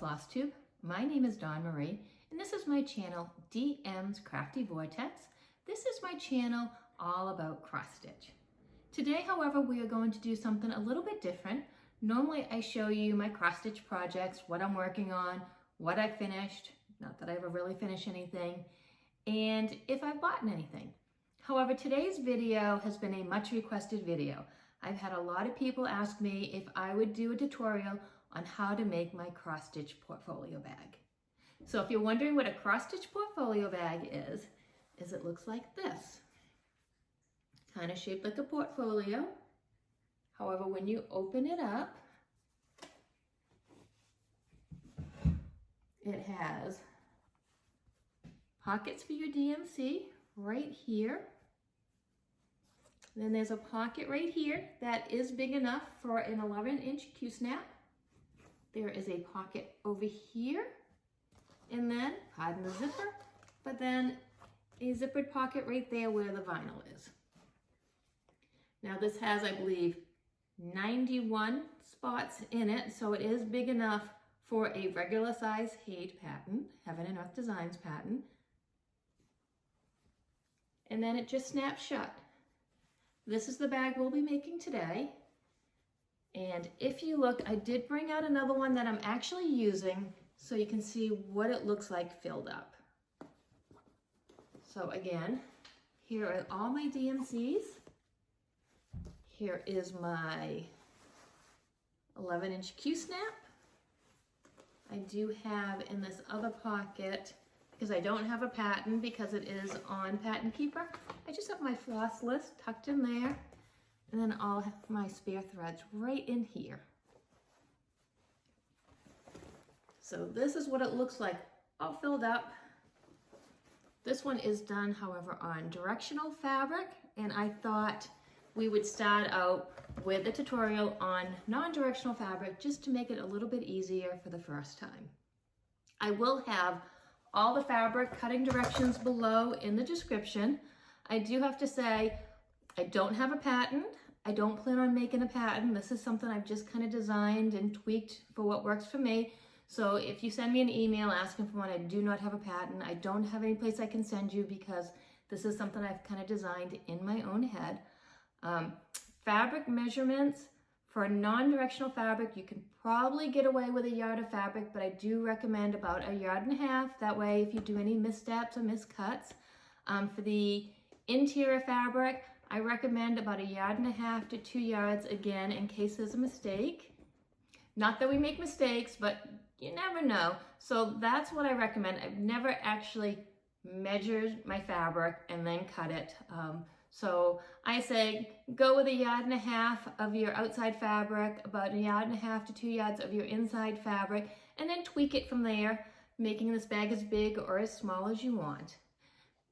floss tube. My name is Dawn Marie, and this is my channel, DM's Crafty Vortex. This is my channel all about cross stitch. Today, however, we are going to do something a little bit different. Normally, I show you my cross stitch projects, what I'm working on, what I finished, not that I ever really finish anything, and if I've bought anything. However, today's video has been a much requested video. I've had a lot of people ask me if I would do a tutorial on how to make my cross stitch portfolio bag. So if you're wondering what a cross stitch portfolio bag is it looks like this. Kind of shaped like a portfolio. However, when you open it up, it has pockets for your DMC right here. Then there's a pocket right here that is big enough for an 11-inch Q-snap. There is a pocket over here, and then, pardon the zipper, but then a zippered pocket right there where the vinyl is. Now this has, I believe, 91 spots in it, so it is big enough for a regular size Hade pattern, Heaven and Earth Designs pattern. And then it just snaps shut. This is the bag we'll be making today. And if you look, I did bring out another one that I'm actually using so you can see what it looks like filled up. So again, here are all my DMCs. Here is my 11-inch Q-snap. I do have in this other pocket, because I don't have a pattern because it is on Pattern Keeper, I just have my floss list tucked in there. And then I'll have my spare threads right in here. So this is what it looks like all filled up. This one is done, however, on directional fabric, and I thought we would start out with a tutorial on non-directional fabric just to make it a little bit easier for the first time. I will have all the fabric cutting directions below in the description. I do have to say, I don't have a pattern. I don't plan on making a pattern. This is something I've just kind of designed and tweaked for what works for me. So if you send me an email asking for one, I do not have a pattern. I don't have any place I can send you because this is something I've kind of designed in my own head. Fabric measurements for a non-directional fabric, you can probably get away with a yard of fabric, but I do recommend about 1.5 yards. That way, if you do any missteps or miscuts, for the interior fabric, I recommend about 1.5 yards to 2 yards, again, in case there's a mistake. Not that we make mistakes, but you never know. So that's what I recommend. I've never actually measured my fabric and then cut it. So I say go with 1.5 yards of your outside fabric, about 1.5 yards to 2 yards of your inside fabric, and then tweak it from there, making this bag as big or as small as you want.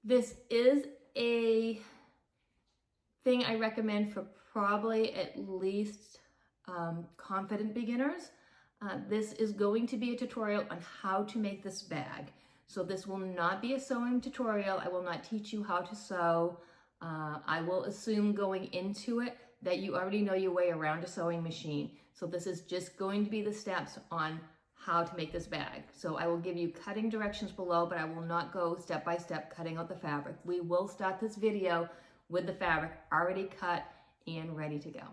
This is a thing I recommend for probably at least confident beginners. This is going to be a tutorial on how to make this bag. So this will not be a sewing tutorial. I will not teach you how to sew. I will assume going into it that you already know your way around a sewing machine. So this is just going to be the steps on how to make this bag. So I will give you cutting directions below, but I will not go step by step cutting out the fabric. We will start this video with the fabric already cut and ready to go.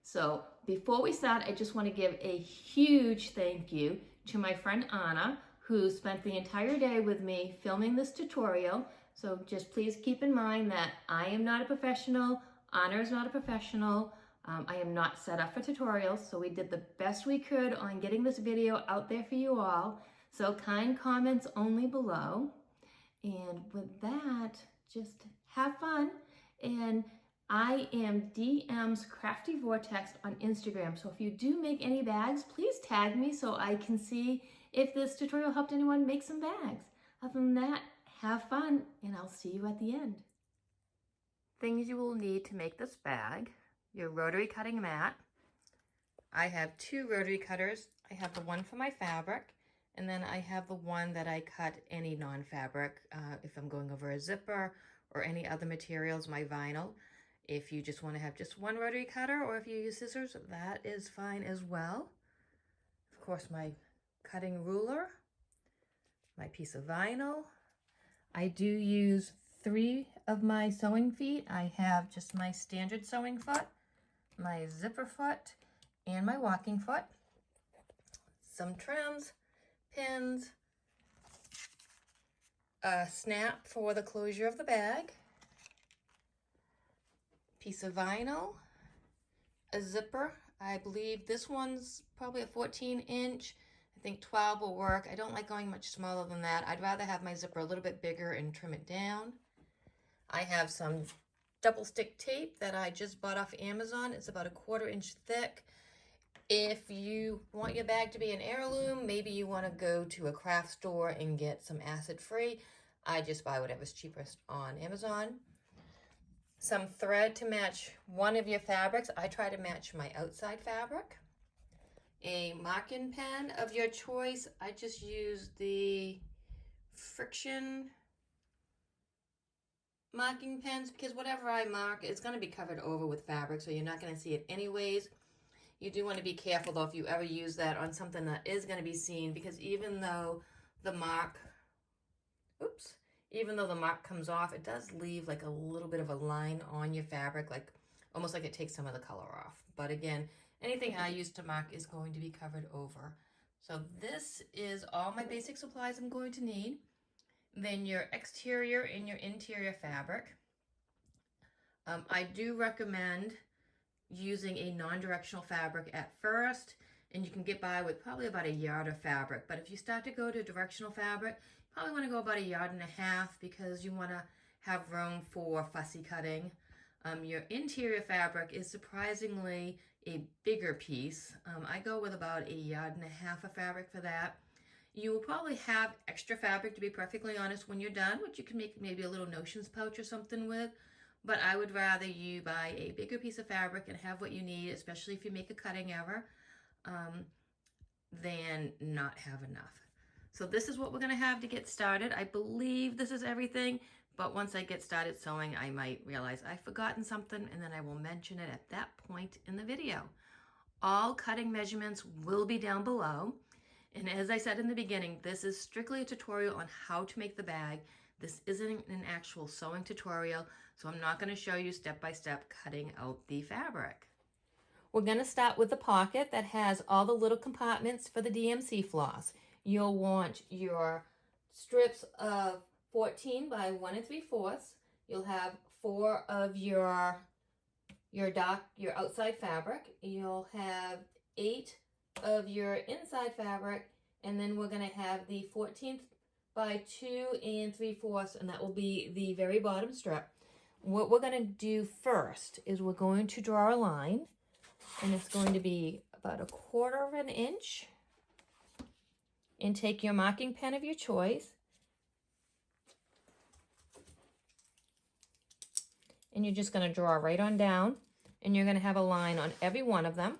So before we start, I just want to give a huge thank you to my friend Anna, who spent the entire day with me filming this tutorial. So just please keep in mind that I am not a professional, Anna is not a professional, I am not set up for tutorials, so we did the best we could on getting this video out there for you all. So kind comments only below. And with that, just have fun. And I am DM's Crafty Vortex on Instagram. So if you do make any bags, please tag me so I can see if this tutorial helped anyone make some bags. Other than that, have fun, and I'll see you at the end. Things you will need to make this bag: your rotary cutting mat. I have 2 rotary cutters. I have the one for my fabric, and then I have the one that I cut any non-fabric, if I'm going over a zipper or any other materials, my vinyl. If you just want to have just one rotary cutter, or if you use scissors, that is fine as well. Of course, my cutting ruler, my piece of vinyl. I do use 3 of my sewing feet. I have just my standard sewing foot, my zipper foot, and my walking foot. Some trims, pins, a snap for the closure of the bag, piece of vinyl, a zipper. I believe this one's probably a 14-inch. I think 12 will work. I don't like going much smaller than that. I'd rather have my zipper a little bit bigger and trim it down. I have some double stick tape that I just bought off Amazon. It's about a 1/4 inch thick. If you want your bag to be an heirloom, maybe you want to go to a craft store and get some acid-free. I just buy whatever's cheapest on Amazon. Some thread to match one of your fabrics. I try to match my outside fabric. A marking pen of your choice. I just use the friction marking pens because whatever I mark, it's going to be covered over with fabric, so you're not going to see it anyways. You do want to be careful though if you ever use that on something that is going to be seen, because even though the mark, even though the mark comes off, it does leave like a little bit of a line on your fabric, like almost like it takes some of the color off. But again, anything I use to mark is going to be covered over. So this is all my basic supplies I'm going to need. Then your exterior and your interior fabric. I do recommend using a non-directional fabric at first, and you can get by with probably about 1 yard of fabric. But if you start to go to directional fabric, you probably want to go about 1.5 yards because you want to have room for fussy cutting. Your interior fabric is surprisingly a bigger piece. I go with about 1.5 yards of fabric for that. You will probably have extra fabric, to be perfectly honest, when you're done, which you can make maybe a little notions pouch or something with. But I would rather you buy a bigger piece of fabric and have what you need, especially if you make a cutting error, than not have enough. So this is what we're going to have to get started. I believe this is everything, but once I get started sewing, I might realize I've forgotten something, and then I will mention it at that point in the video. All cutting measurements will be down below. And as I said in the beginning, this is strictly a tutorial on how to make the bag. This isn't an actual sewing tutorial, so I'm not going to show you step by step cutting out the fabric. We're going to start with the pocket that has all the little compartments for the DMC floss. You'll want your strips of 14 by 1 3/4. You'll have 4 of your outside fabric. You'll have 8 of your inside fabric, and then we're going to have the 14th by 2 3/4, and that will be the very bottom strip. What we're going to do first is we're going to draw a line, and it's going to be about 1/4 inch, and take your marking pen of your choice, and you're just going to draw right on down, and you're going to have a line on every one of them.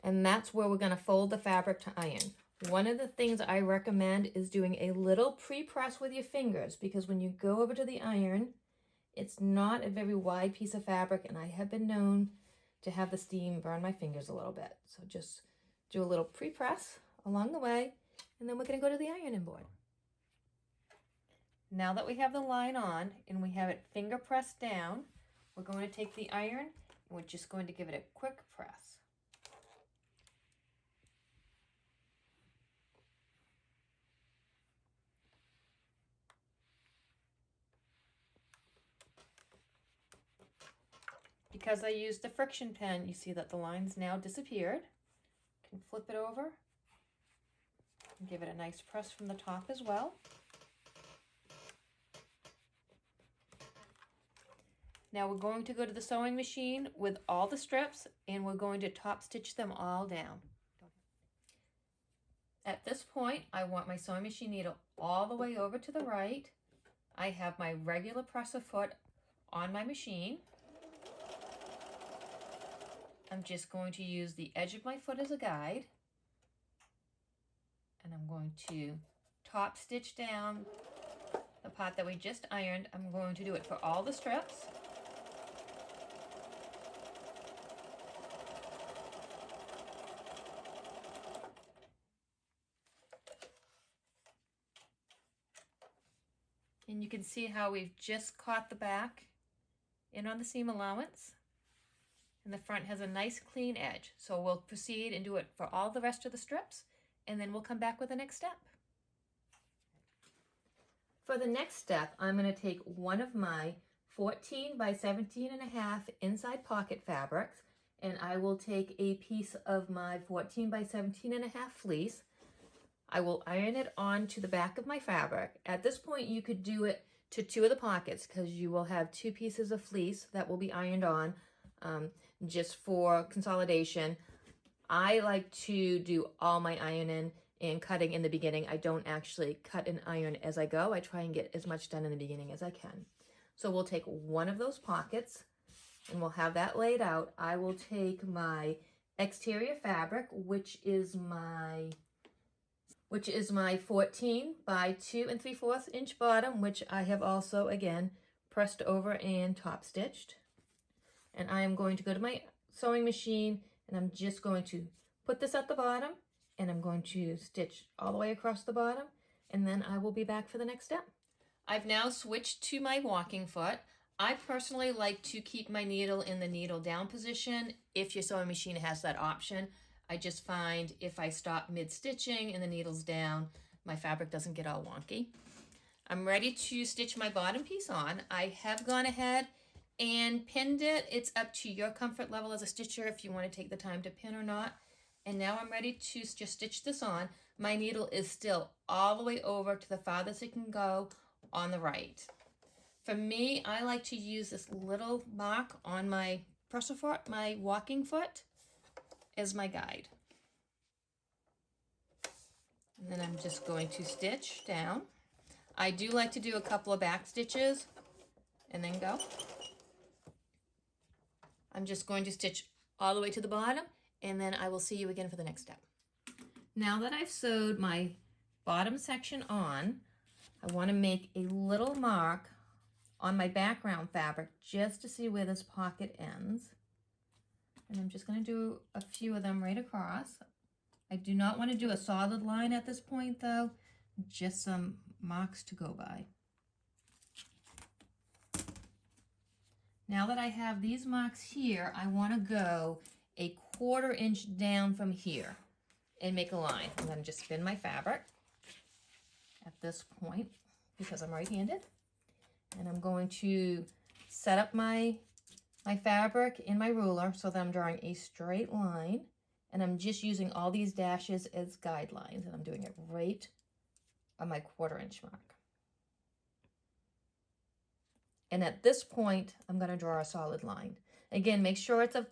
And that's where we're going to fold the fabric to iron. One of the things I recommend is doing a little pre-press with your fingers, because when you go over to the iron, it's not a very wide piece of fabric, and I have been known to have the steam burn my fingers a little bit. So just do a little pre-press along the way, and then we're going to go to the ironing board. Now that we have the line on and we have it finger pressed down, we're going to take the iron and we're just going to give it a quick press. Because I used the friction pen, you see that the line's now disappeared. You can flip it over and give it a nice press from the top as well. Now we're going to go to the sewing machine with all the strips, and we're going to top stitch them all down. At this point, I want my sewing machine needle all the way over to the right. I have my regular presser foot on my machine. I'm just going to use the edge of my foot as a guide, and I'm going to top stitch down the part that we just ironed. I'm going to do it for all the strips. And you can see how we've just caught the back in on the seam allowance. And the front has a nice clean edge. So we'll proceed and do it for all the rest of the strips, and then we'll come back with the next step. For the next step, I'm going to take one of my 14 by 17.5 inside pocket fabrics, and I will take a piece of my 14 by 17.5 fleece. I will iron it onto the back of my fabric. At this point, you could do it to 2 of the pockets because you will have 2 pieces of fleece that will be ironed on just for consolidation. I like to do all my ironing and cutting in the beginning. I don't actually cut and iron as I go. I try and get as much done in the beginning as I can. So we'll take one of those pockets and we'll have that laid out. I will take my exterior fabric, which is my 14 by 2 3/4 inch bottom, which I have also again pressed over and top stitched. And I am going to go to my sewing machine and I'm just going to put this at the bottom and I'm going to stitch all the way across the bottom, and then I will be back for the next step. I've now switched to my walking foot. I personally like to keep my needle in the needle down position if your sewing machine has that option. I just find if I stop mid-stitching and the needle's down, my fabric doesn't get all wonky. I'm ready to stitch my bottom piece on. I have gone ahead and pinned it. It's up to your comfort level as a stitcher if you want to take the time to pin or not. And now I'm ready to just stitch this on. My needle is still all the way over to the farthest it can go on the right. For me, I like to use this little mark on my presser foot, my walking foot, as my guide. And then I'm just going to stitch down. I do like to do a couple of back stitches and then go. I'm just going to stitch all the way to the bottom, and then I will see you again for the next step. Now that I've sewed my bottom section on, I want to make a little mark on my background fabric just to see where this pocket ends. And I'm just going to do a few of them right across. I do not want to do a solid line at this point though, just some marks to go by. Now that I have these marks here, I want to go a 1/4 inch down from here and make a line. I'm going to just spin my fabric at this point because I'm right-handed. And I'm going to set up my fabric in my ruler so that I'm drawing a straight line. And I'm just using all these dashes as guidelines. And I'm doing it right on my 1/4 inch mark. And at this point, I'm going to draw a solid line. Again, make sure it's a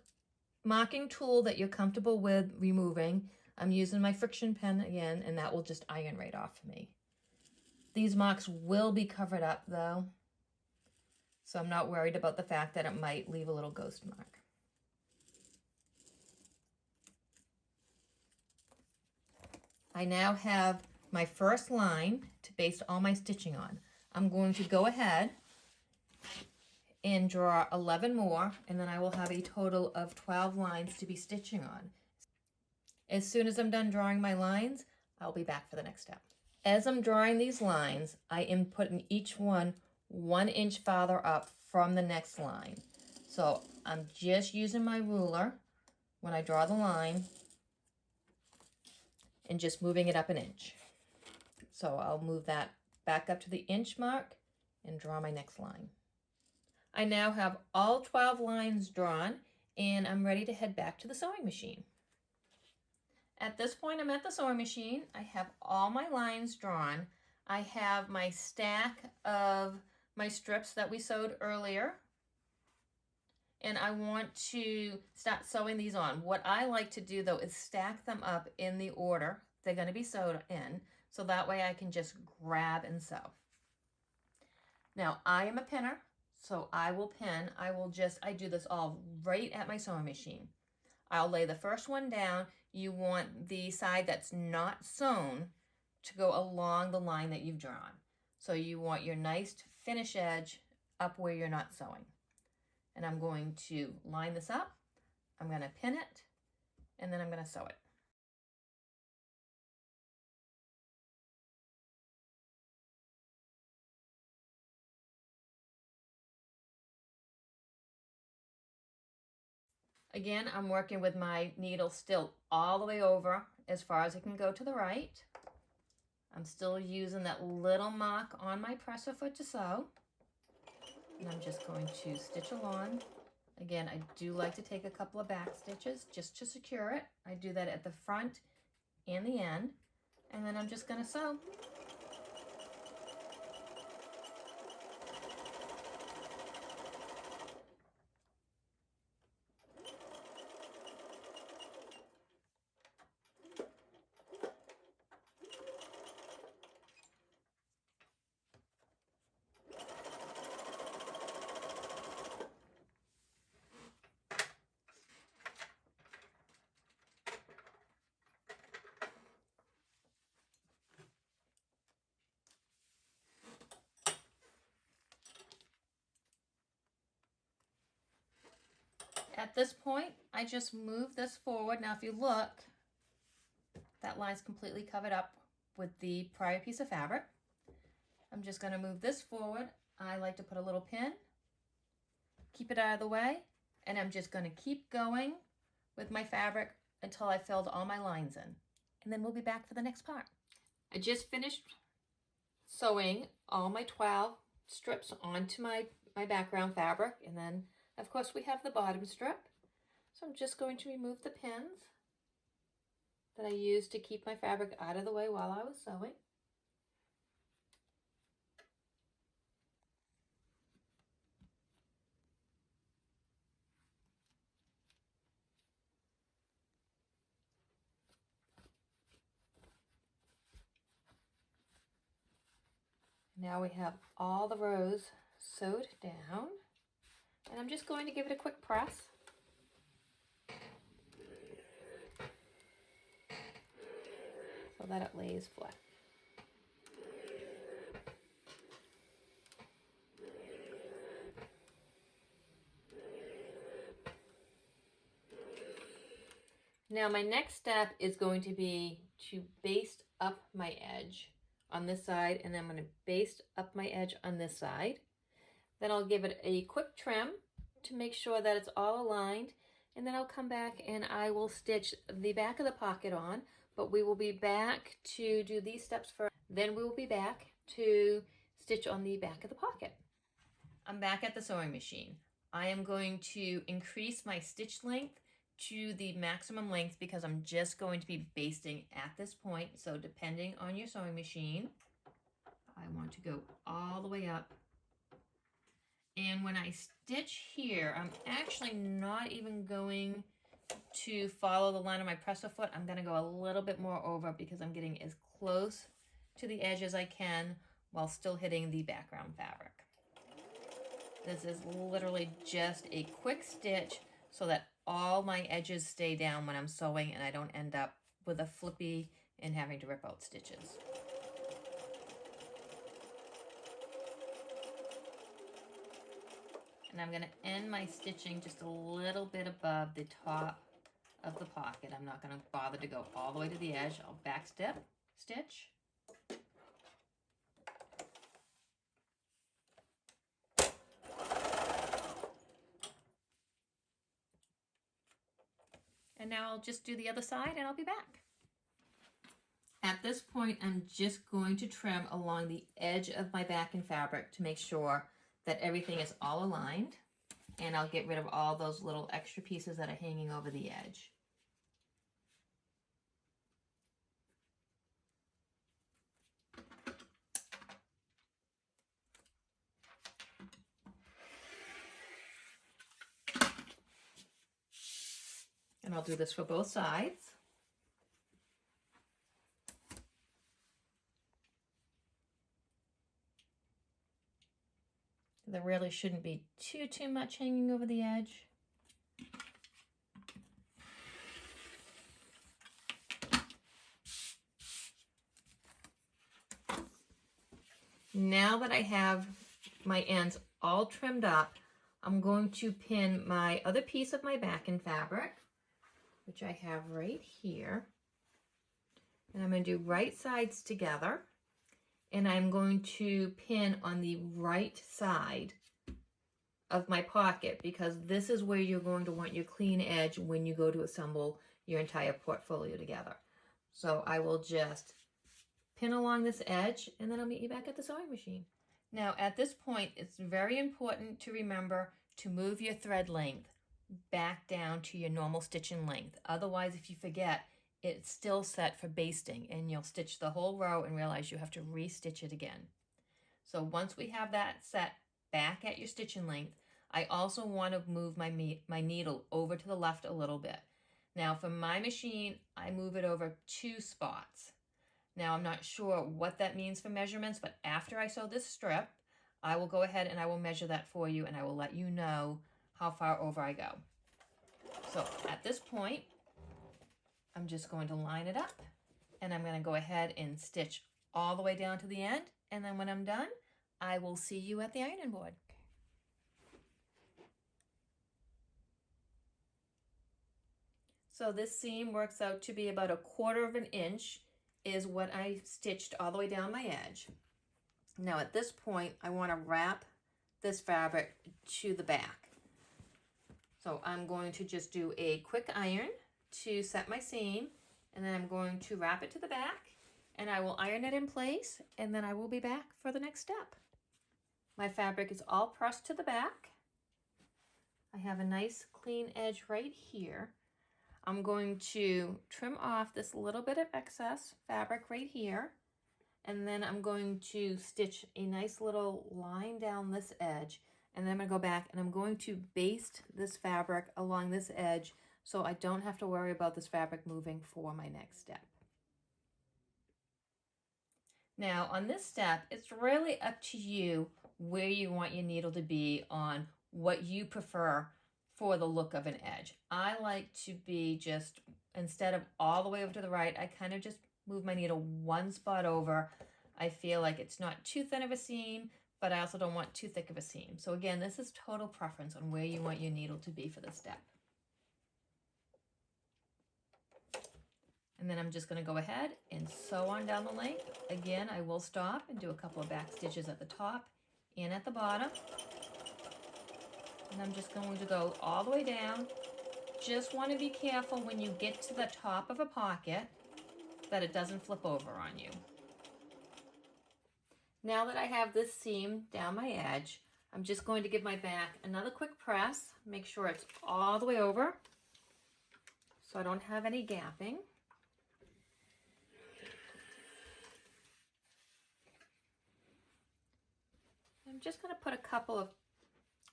marking tool that you're comfortable with removing. I'm using my friction pen again, and that will just iron right off for me. These marks will be covered up though, so I'm not worried about the fact that it might leave a little ghost mark. I now have my first line to base all my stitching on. I'm going to go ahead and draw 11 more, and then I will have a total of 12 lines to be stitching on. As soon as I'm done drawing my lines, I'll be back for the next step. As I'm drawing these lines, I am putting each one 1 inch farther up from the next line. So I'm just using my ruler when I draw the line and just moving it up 1 inch. So I'll move that back up to the inch mark and draw my next line. I now have all 12 lines drawn, and I'm ready to head back to the sewing machine. At this point, I'm at the sewing machine. I have all my lines drawn. I have my stack of my strips that we sewed earlier, and I want to start sewing these on. What I like to do though is stack them up in the order they're going to be sewed in, so that way I can just grab and sew. Now I am a pinner, so I will pin. I do this all right at my sewing machine. I'll lay the first one down. You want the side that's not sewn to go along the line that you've drawn. So you want your nice finish edge up where you're not sewing. And I'm going to line this up. I'm going to pin it, and then I'm going to sew it. Again, I'm working with my needle still all the way over as far as it can go to the right. I'm still using that little mark on my presser foot to sew. And I'm just going to stitch along. Again, I do like to take a couple of back stitches just to secure it. I do that at the front and the end. And then I'm just going to sew. At this point, I just move this forward. Now, if you look, that line's completely covered up with the prior piece of fabric. I'm just going to move this forward. I like to put a little pin, keep it out of the way, and I'm just going to keep going with my fabric until I filled all my lines in. And then we'll be back for the next part. I just finished sewing all my 12 strips onto my background fabric, and then of course we have the bottom strip. So I'm just going to remove the pins that I used to keep my fabric out of the way while I was sewing. Now we have all the rows sewed down, and I'm just going to give it a quick press. So that it lays flat. Now my next step is going to be to baste up my edge on this side, and then I'm going to baste up my edge on this side. Then I'll give it a quick trim to make sure that it's all aligned, and then I'll come back and I will stitch the back of the pocket on, but we will be back to do these steps first. Then we will be back to stitch on the back of the pocket. I'm back at the sewing machine. I am going to increase my stitch length to the maximum length because I'm just going to be basting at this point. So depending on your sewing machine, I want to go all the way up. And when I stitch here, I'm actually not even going to follow the line of my presser foot. I'm going to go a little bit more over because I'm getting as close to the edge as I can while still hitting the background fabric. This is literally just a quick stitch so that all my edges stay down when I'm sewing and I don't end up with a flippy and having to rip out stitches. And I'm going to end my stitching just a little bit above the top of the pocket. I'm not going to bother to go all the way to the edge. I'll back stitch. And now I'll just do the other side and I'll be back. At this point, I'm just going to trim along the edge of my backing fabric to make sure that everything is all aligned. And I'll get rid of all those little extra pieces that are hanging over the edge. And I'll do this for both sides. There really shouldn't be too much hanging over the edge. Now that I have my ends all trimmed up, I'm going to pin my other piece of my backing fabric, which I have right here. And I'm going to do right sides together. And I'm going to pin on the right side of my pocket, because this is where you're going to want your clean edge when you go to assemble your entire portfolio together. So I will just pin along this edge, and then I'll meet you back at the sewing machine. Now at this point, it's very important to remember to move your thread length back down to your normal stitching length. Otherwise, if you forget, it's still set for basting, and you'll stitch the whole row and realize you have to re-stitch it again. So once we have that set back at your stitching length, I also want to move my needle over to the left a little bit. Now for my machine, I move it over 2 spots. Now I'm not sure what that means for measurements, but after I sew this strip, I will go ahead and I will measure that for you, and I will let you know how far over I go. So at this point, I'm just going to line it up, and I'm going to go ahead and stitch all the way down to the end, and then when I'm done, I will see you at the ironing board. So this seam works out to be about 1/4 of an inch is what I stitched all the way down my edge. Now at this point, I want to wrap this fabric to the back. So I'm going to just do a quick iron to set my seam, and then I'm going to wrap it to the back, and I will iron it in place, and then I will be back for the next step. My fabric is all pressed to the back. I have a nice clean edge right here. I'm going to trim off this little bit of excess fabric right here, and then I'm going to stitch a nice little line down this edge, and then I'm going to go back and I'm going to baste this fabric along this edge so I don't have to worry about this fabric moving for my next step. Now on this step, it's really up to you where you want your needle to be on what you prefer for the look of an edge. I like to be just, instead of all the way over to the right, I kind of just move my needle 1 spot over. I feel like it's not too thin of a seam, but I also don't want too thick of a seam. So again, this is total preference on where you want your needle to be for this step. And then I'm just going to go ahead and sew on down the length. Again, I will stop and do a couple of back stitches at the top and at the bottom. And I'm just going to go all the way down. Just want to be careful when you get to the top of a pocket that it doesn't flip over on you. Now that I have this seam down my edge, I'm just going to give my back another quick press. Make sure it's all the way over so I don't have any gapping. I'm just going to put a couple of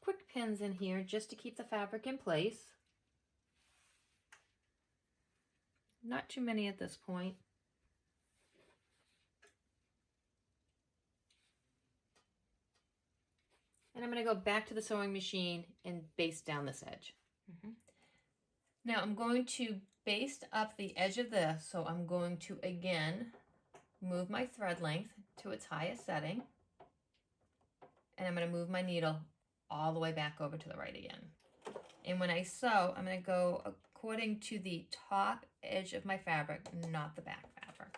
quick pins in here just to keep the fabric in place. Not too many at this point. And I'm going to go back to the sewing machine and baste down this edge. Now I'm going to baste up the edge of this, so I'm going to again move my thread length to its highest setting, and I'm going to move my needle all the way back over to the right again. And when I sew, I'm going to go according to the top edge of my fabric, not the back fabric.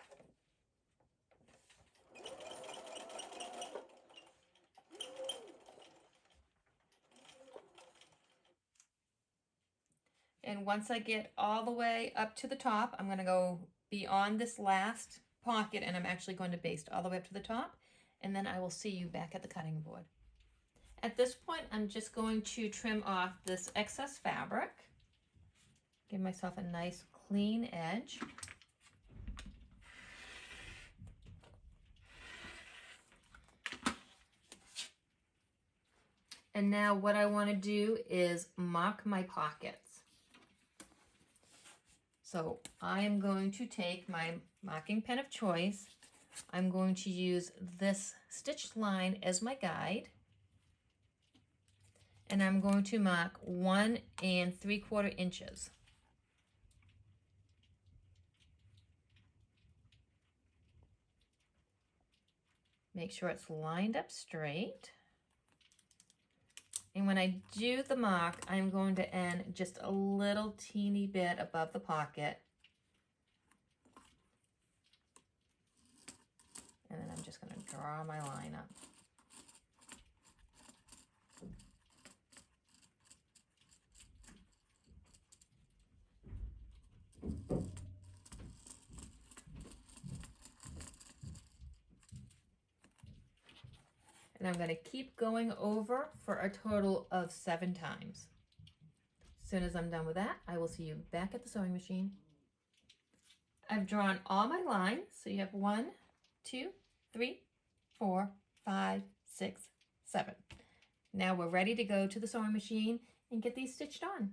And once I get all the way up to the top, I'm going to go beyond this last pocket, and I'm actually going to baste all the way up to the top, and then I will see you back at the cutting board. At this point, I'm just going to trim off this excess fabric. Give myself a nice clean edge. And now what I want to do is mark my pockets. So I am going to take my marking pen of choice. I'm going to use this stitched line as my guide. And I'm going to mark 1 3/4 inches. Make sure it's lined up straight. And when I do the mark, I'm going to end just a little teeny bit above the pocket. And then I'm just going to draw my line up. And I'm going to keep going over for a total of 7 times. As soon as I'm done with that, I will see you back at the sewing machine. I've drawn all my lines, so you have 1, 2, 3, 4, 5, 6, 7. Now we're ready to go to the sewing machine and get these stitched on.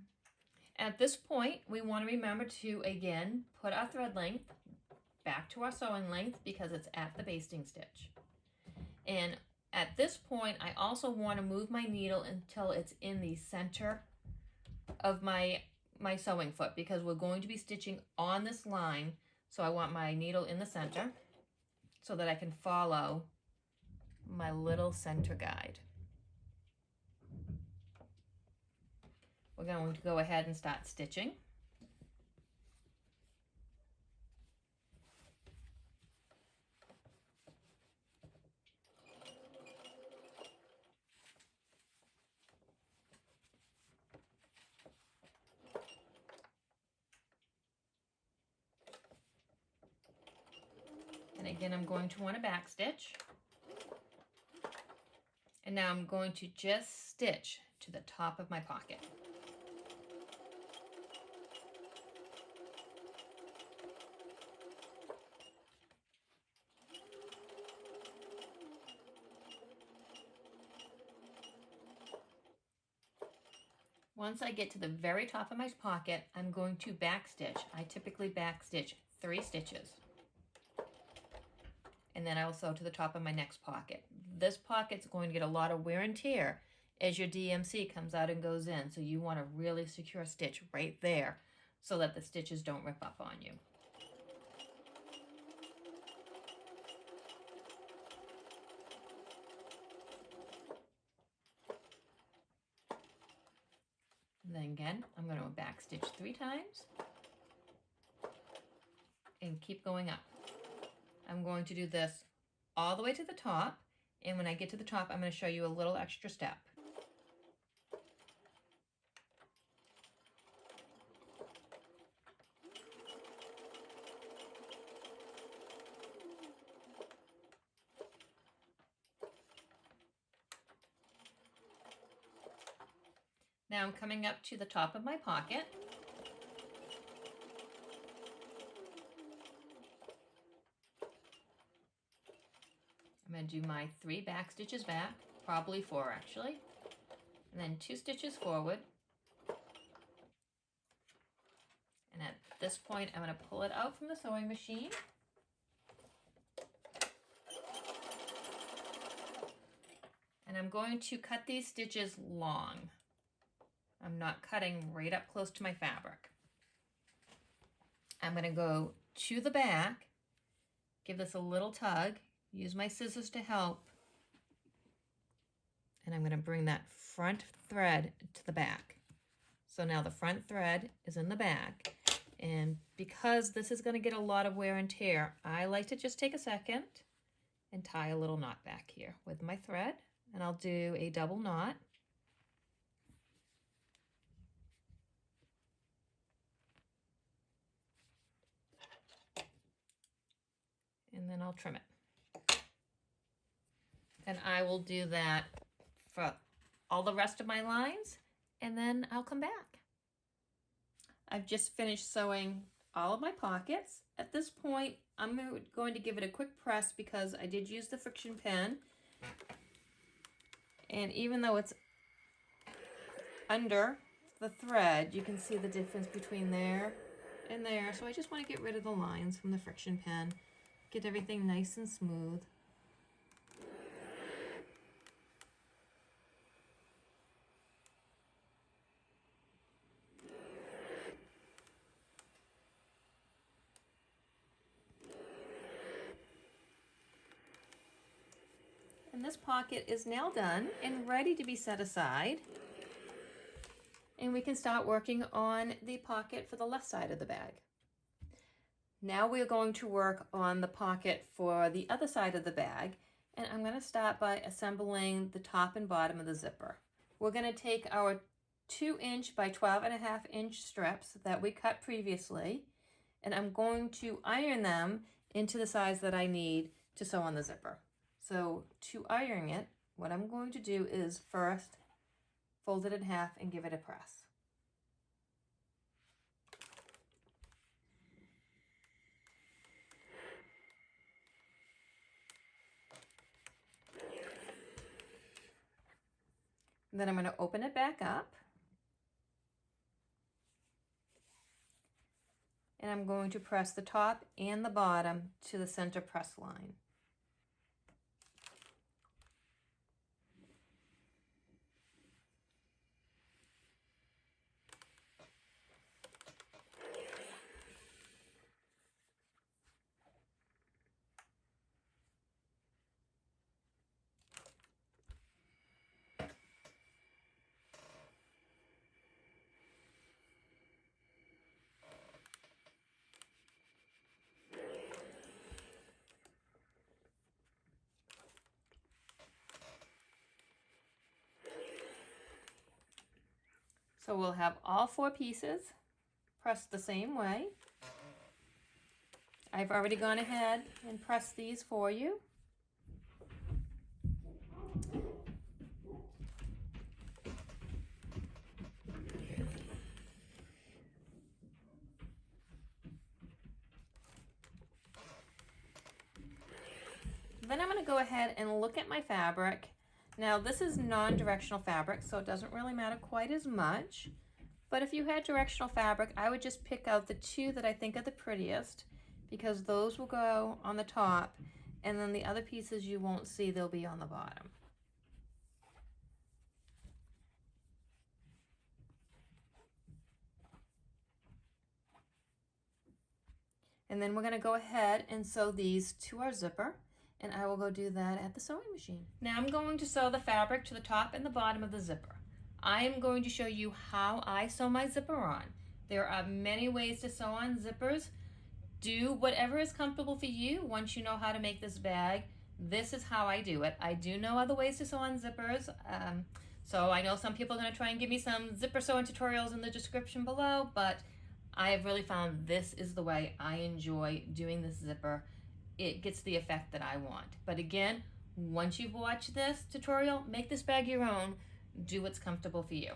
At this point, we want to remember to, again, put our thread length back to our sewing length because it's at the basting stitch. And at this point, I also want to move my needle until it's in the center of my sewing foot because we're going to be stitching on this line. So I want my needle in the center so that I can follow my little center guide. We're going to go ahead and start stitching. And again, I'm going to want to back stitch. And now I'm going to just stitch to the top of my pocket. Once I get to the very top of my pocket, I'm going to back stitch. I typically back stitch 3 stitches. And then I will sew to the top of my next pocket. This pocket's going to get a lot of wear and tear as your DMC comes out and goes in. So you want to really secure a stitch right there so that the stitches don't rip up on you. And then again, I'm going to back stitch 3 times and keep going up. I'm going to do this all the way to the top, and when I get to the top, I'm going to show you a little extra step. Now I'm coming up to the top of my pocket. I'm going to do my 3 back stitches back, probably 4 actually, and then 2 stitches forward. And at this point, I'm going to pull it out from the sewing machine. And I'm going to cut these stitches long. I'm not cutting right up close to my fabric. I'm going to go to the back, give this a little tug, use my scissors to help, and I'm going to bring that front thread to the back. So now the front thread is in the back, and because this is going to get a lot of wear and tear, I like to just take a second and tie a little knot back here with my thread, and I'll do a double knot. And then I'll trim it. And I will do that for all the rest of my lines, and then I'll come back. I've just finished sewing all of my pockets. At this point, I'm going to give it a quick press because I did use the friction pen. And even though it's under the thread, you can see the difference between there and there. So I just want to get rid of the lines from the friction pen. Get everything nice and smooth. And this pocket is now done and ready to be set aside. And we can start working on the pocket for the left side of the bag. Now we're going to work on the pocket for the other side of the bag, and I'm going to start by assembling the top and bottom of the zipper. We're going to take our 2" by 12.5" strips that we cut previously, and I'm going to iron them into the size that I need to sew on the zipper. So to iron it, what I'm going to do is first fold it in half and give it a press. And then I'm going to open it back up. And I'm going to press the top and the bottom to the center press line. So we'll have all 4 pieces pressed the same way. I've already gone ahead and pressed these for you. Then I'm going to go ahead and look at my fabric. Now this is non-directional fabric, so it doesn't really matter quite as much. But if you had directional fabric, I would just pick out the 2 that I think are the prettiest, because those will go on the top, and then the other pieces you won't see, they'll be on the bottom. And then we're going to go ahead and sew these to our zipper. And I will go do that at the sewing machine. Now I'm going to sew the fabric to the top and the bottom of the zipper. I am going to show you how I sew my zipper on. There are many ways to sew on zippers. Do whatever is comfortable for you. Once you know how to make this bag, this is how I do it. I do know other ways to sew on zippers. So I know some people are going to try and give me some zipper sewing tutorials in the description below, but I have really found this is the way I enjoy doing this zipper. It gets the effect that I want. But again, once you've watched this tutorial, make this bag your own. Do what's comfortable for you.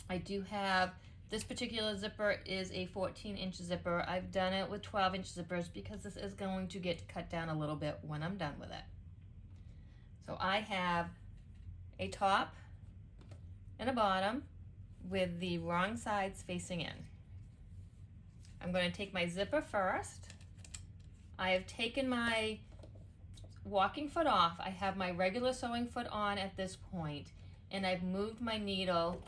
I do have, this particular zipper is a 14-inch zipper. I've done it with 12-inch zippers because this is going to get cut down a little bit when I'm done with it. So I have a top and a bottom with the wrong sides facing in. I'm going to take my zipper first. I have taken my walking foot off. I have my regular sewing foot on at this point, and I've moved my needle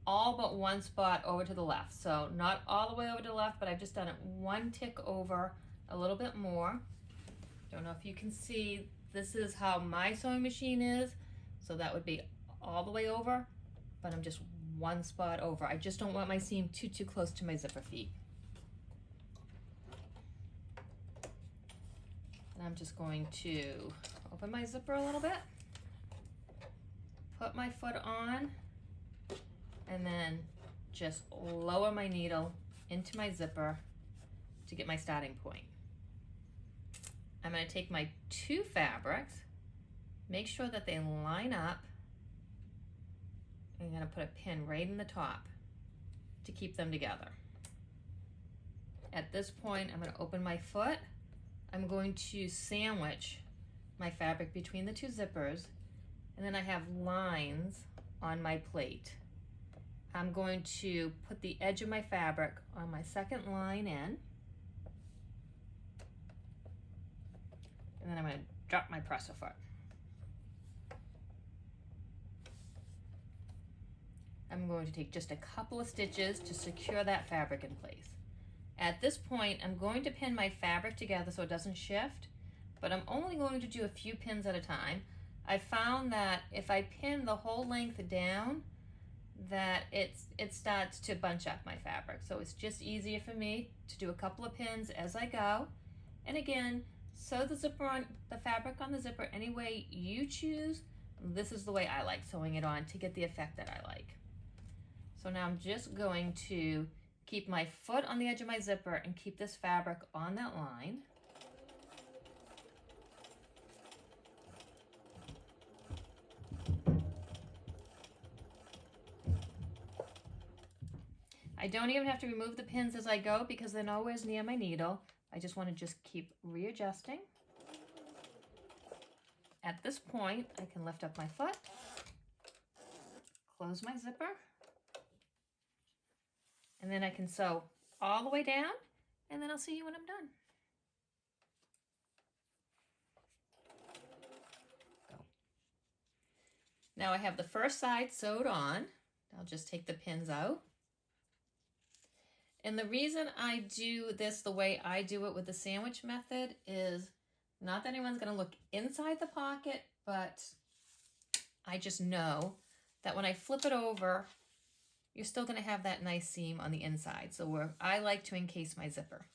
all but one spot over to the left. So not all the way over to the left, but I've just done it one tick over, a little bit more. Don't know if you can see, this is how my sewing machine is. So that would be all the way over, but I'm just one spot over. I just don't want my seam too close to my zipper feet. And I'm just going to open my zipper a little bit, put my foot on, and then just lower my needle into my zipper to get my starting point. I'm going to take my 2 fabrics, make sure that they line up, and I'm going to put a pin right in the top to keep them together. At this point, I'm going to open my foot. I'm going to sandwich my fabric between the 2 zippers, and then I have lines on my plate. I'm going to put the edge of my fabric on my second line in, and then I'm going to drop my presser foot. I'm going to take just a couple of stitches to secure that fabric in place. At this point, I'm going to pin my fabric together so it doesn't shift, but I'm only going to do a few pins at a time. I found that if I pin the whole length down, that it starts to bunch up my fabric. So it's just easier for me to do a couple of pins as I go. And again, sew the zipper on the fabric on the zipper any way you choose. This is the way I like sewing it on to get the effect that I like. So now I'm just going to keep my foot on the edge of my zipper and keep this fabric on that line. I don't even have to remove the pins as I go because they're nowhere near my needle. I just want to just keep readjusting. At this point, I can lift up my foot, close my zipper, and then I can sew all the way down, and then I'll see you when I'm done. Go. Now I have the first side sewed on. I'll just take the pins out. And the reason I do this the way I do it with the sandwich method is not that anyone's going to look inside the pocket, but I just know that when I flip it over, you're still going to have that nice seam on the inside. So I like to encase my zipper.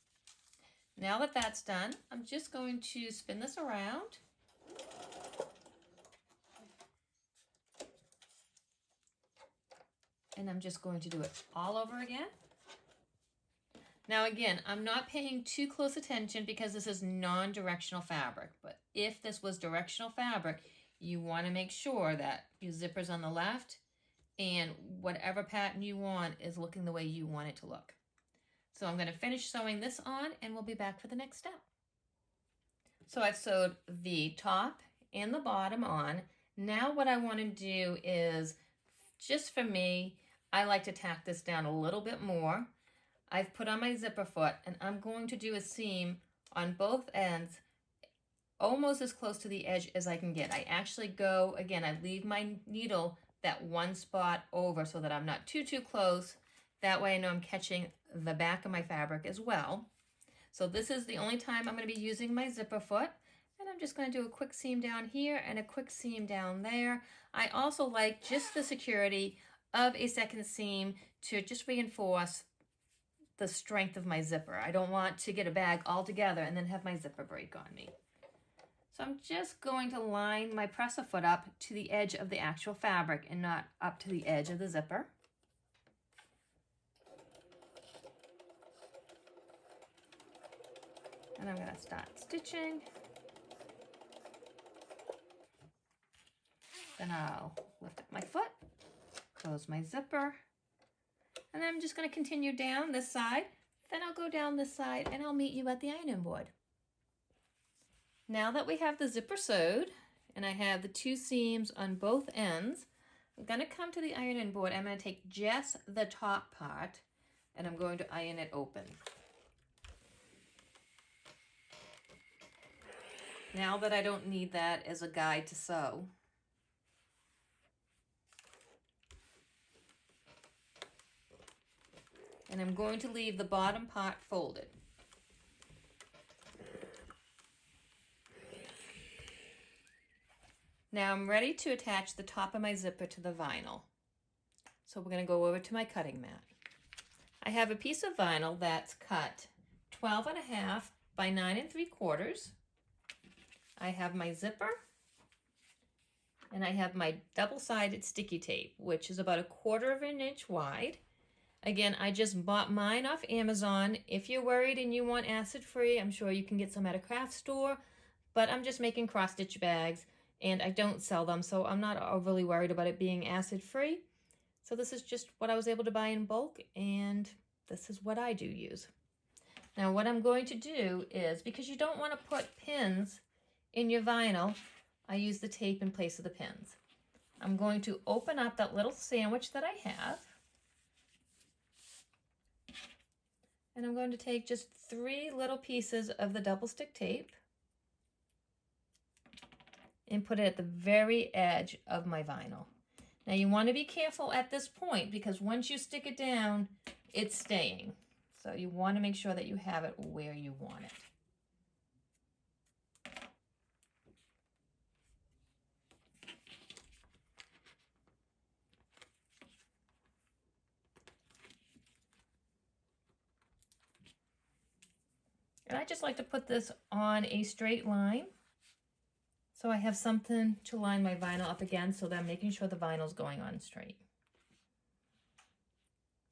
Now that that's done, I'm just going to spin this around. And I'm just going to do it all over again. Now again, I'm not paying too close attention because this is non-directional fabric, but if this was directional fabric, you want to make sure that your zipper's on the left and whatever pattern you want is looking the way you want it to look. So I'm going to finish sewing this on and we'll be back for the next step. So I've sewed the top and the bottom on. Now what I want to do is, just for me, I like to tack this down a little bit more. I've put on my zipper foot and I'm going to do a seam on both ends almost as close to the edge as I can get. I actually go, again, I leave my needle that one spot over so that I'm not too close. That way I know I'm catching the back of my fabric as well. So this is the only time I'm going to be using my zipper foot. And I'm just going to do a quick seam down here and a quick seam down there. I also like just the security of a second seam to just reinforce the strength of my zipper. I don't want to get a bag all together and then have my zipper break on me. So I'm just going to line my presser foot up to the edge of the actual fabric and not up to the edge of the zipper. And I'm going to start stitching. Then I'll lift up my foot, close my zipper, and then I'm just going to continue down this side. Then I'll go down this side and I'll meet you at the ironing board. Now that we have the zipper sewed and I have the two seams on both ends, I'm going to come to the ironing board. I'm going to take just the top part and I'm going to iron it open. Now that I don't need that as a guide to sew, and I'm going to leave the bottom part folded. Now I'm ready to attach the top of my zipper to the vinyl. So we're going to go over to my cutting mat. I have a piece of vinyl that's cut 12.5 by 9 3/4. I have my zipper and I have my double-sided sticky tape, which is about 1/4 of an inch wide. Again, I just bought mine off Amazon. If you're worried and you want acid-free, I'm sure you can get some at a craft store, but I'm just making cross-stitch bags and I don't sell them, so I'm not overly worried about it being acid-free. So this is just what I was able to buy in bulk, and this is what I do use. Now what I'm going to do is, because you don't want to put pins in your vinyl, I use the tape in place of the pins. I'm going to open up that little sandwich that I have, and I'm going to take just 3 little pieces of the double stick tape and put it at the very edge of my vinyl. Now you want to be careful at this point because once you stick it down, it's staying. So you want to make sure that you have it where you want it. And I just like to put this on a straight line, so I have something to line my vinyl up against, so that I'm making sure the vinyl is going on straight.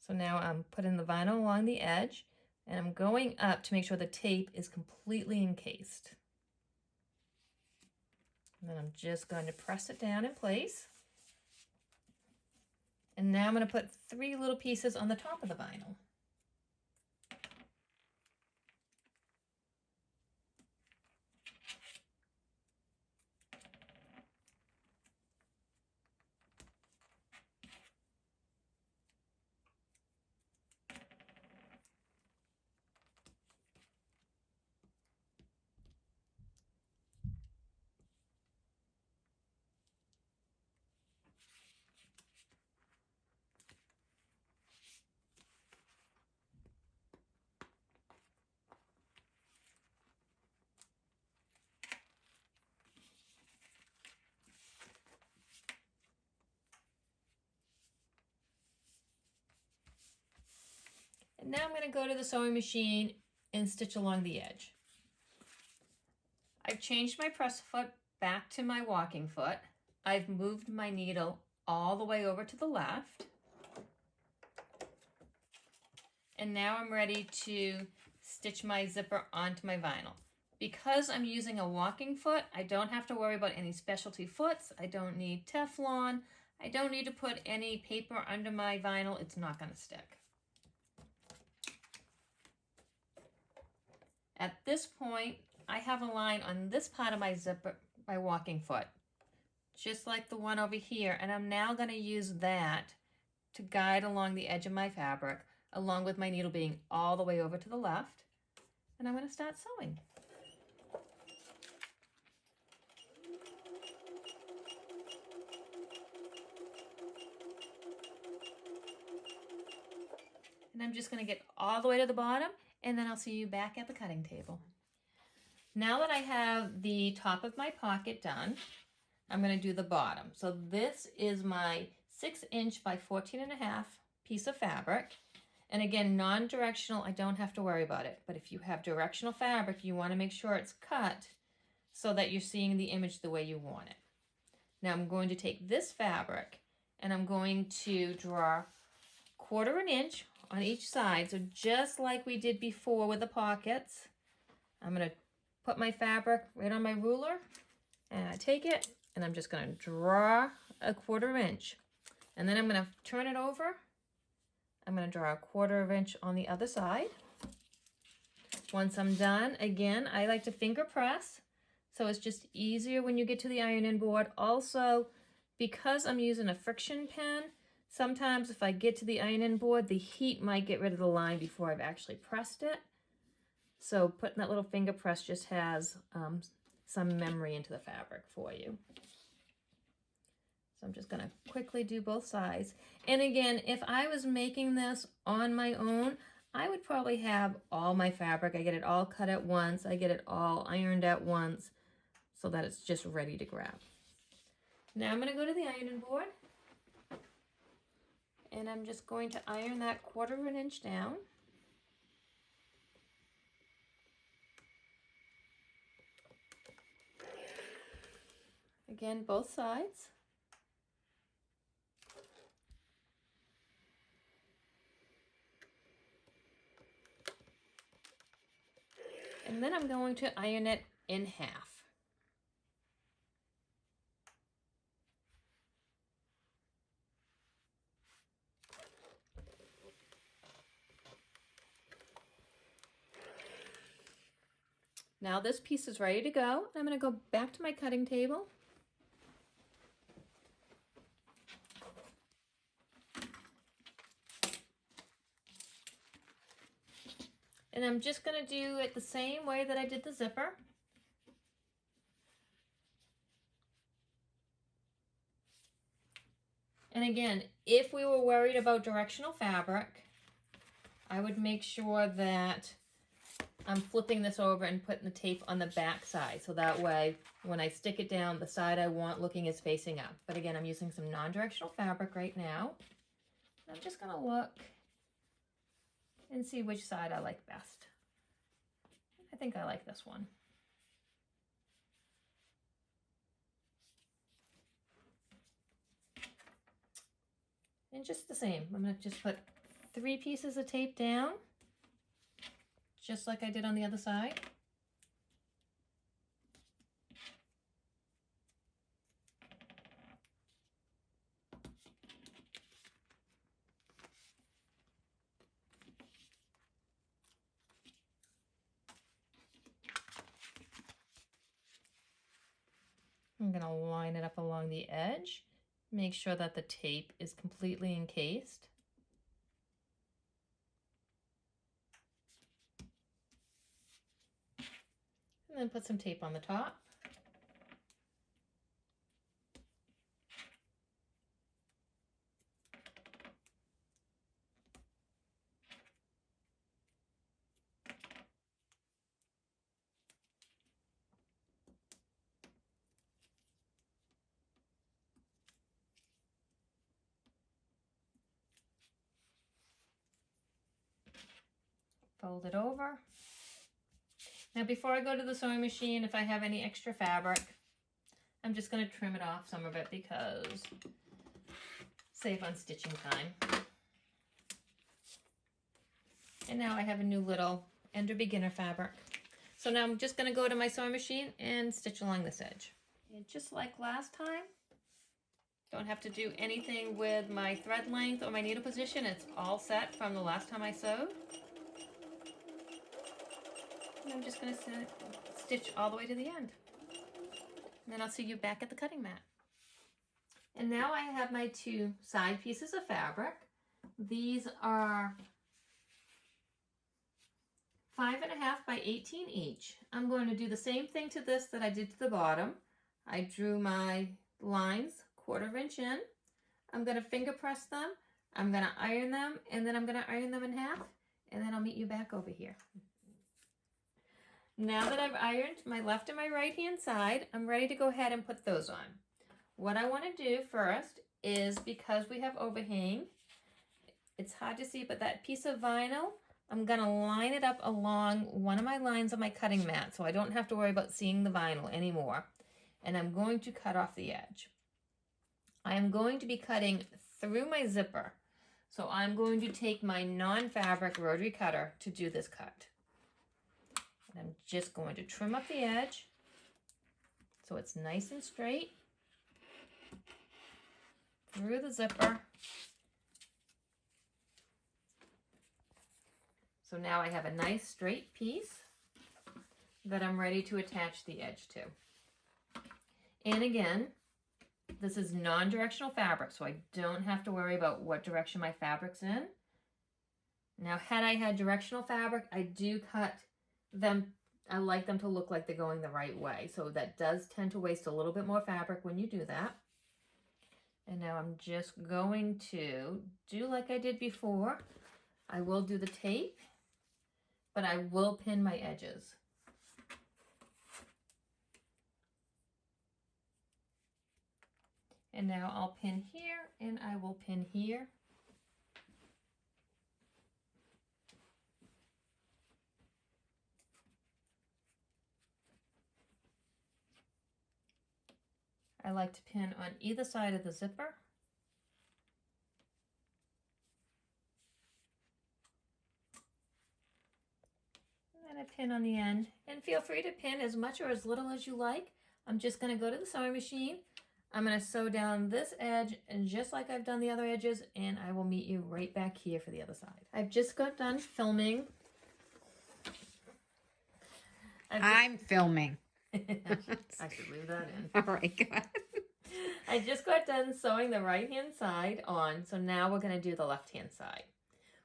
So now I'm putting the vinyl along the edge, and I'm going up to make sure the tape is completely encased. And then I'm just going to press it down in place. And now I'm going to put 3 little pieces on the top of the vinyl. And now I'm going to go to the sewing machine and stitch along the edge. I've changed my press foot back to my walking foot. I've moved my needle all the way over to the left. And now I'm ready to stitch my zipper onto my vinyl. Because I'm using a walking foot, I don't have to worry about any specialty foots. I don't need Teflon. I don't need to put any paper under my vinyl. It's not going to stick. At this point, I have a line on this part of my zipper, my walking foot, just like the one over here. And I'm now going to use that to guide along the edge of my fabric, along with my needle being all the way over to the left. And I'm going to start sewing. And I'm just going to get all the way to the bottom, and then I'll see you back at the cutting table. Now that I have the top of my pocket done, I'm going to do the bottom. So this is my 6" by 14.5 piece of fabric. And again, non-directional, I don't have to worry about it. But if you have directional fabric, you want to make sure it's cut so that you're seeing the image the way you want it. Now I'm going to take this fabric and I'm going to draw 1/4 inch on each side. So just like we did before with the pockets, I'm going to put my fabric right on my ruler and I take it and I'm just going to draw 1/4 inch. And then I'm going to turn it over. I'm going to draw 1/4 inch on the other side. Once I'm done, again, I like to finger press. So it's just easier when you get to the ironing board. Also, because I'm using a friction pen, sometimes if I get to the ironing board, the heat might get rid of the line before I've actually pressed it. So putting that little finger press just has some memory into the fabric for you. So I'm just going to quickly do both sides. And again, if I was making this on my own, I would probably have all my fabric. I get it all cut at once. I get it all ironed at once so that it's just ready to grab. Now I'm going to go to the ironing board. And I'm just going to iron that 1/4 inch down. Again, both sides. And then I'm going to iron it in half. Now this piece is ready to go. I'm going to go back to my cutting table. And I'm just going to do it the same way that I did the zipper. And again, if we were worried about directional fabric, I would make sure that I'm flipping this over and putting the tape on the back side. So that way, when I stick it down, the side I want looking is facing up. But again, I'm using some non-directional fabric right now. I'm just going to look and see which side I like best. I think I like this one. And just the same, I'm going to just put 3 pieces of tape down, just like I did on the other side. I'm going to line it up along the edge. Make sure that the tape is completely encased. And then put some tape on the top. Fold it over. Now before I go to the sewing machine, if I have any extra fabric, I'm just going to trim it off some of it because save on stitching time. And now I have a new little Ender Beginner fabric. So now I'm just going to go to my sewing machine and stitch along this edge. And just like last time, don't have to do anything with my thread length or my needle position. It's all set from the last time I sewed. And I'm just going to stitch all the way to the end. And then I'll see you back at the cutting mat. And now I have my two side pieces of fabric. These are 5.5 by 18 each. I'm going to do the same thing to this that I did to the bottom. I drew my lines 1/4 inch in. I'm going to finger press them. I'm going to iron them, and then I'm going to iron them in half, and then I'll meet you back over here. Now that I've ironed my left and my right hand side, I'm ready to go ahead and put those on. What I want to do first is, because we have overhang, it's hard to see, but that piece of vinyl, I'm going to line it up along one of my lines on my cutting mat so I don't have to worry about seeing the vinyl anymore. And I'm going to cut off the edge. I am going to be cutting through my zipper. So I'm going to take my non-fabric rotary cutter to do this cut. And I'm just going to trim up the edge so it's nice and straight through the zipper. So now I have a nice straight piece that I'm ready to attach the edge to. And again, this is non-directional fabric, so I don't have to worry about what direction my fabric's in. Now, had I had directional fabric, I do cut them. I like them to look like they're going the right way. So that does tend to waste a little bit more fabric when you do that. And now I'm just going to do like I did before. I will do the tape, but I will pin my edges. And now I'll pin here, and I will pin here. I like to pin on either side of the zipper. And I pin on the end. And feel free to pin as much or as little as you like. I'm just going to go to the sewing machine. I'm going to sew down this edge, and just like I've done the other edges, and I will meet you right back here for the other side. I've just got done filming. I'm filming. I should leave that in. All right, go ahead. I just got done sewing the right hand side on, so now we're going to do the left hand side.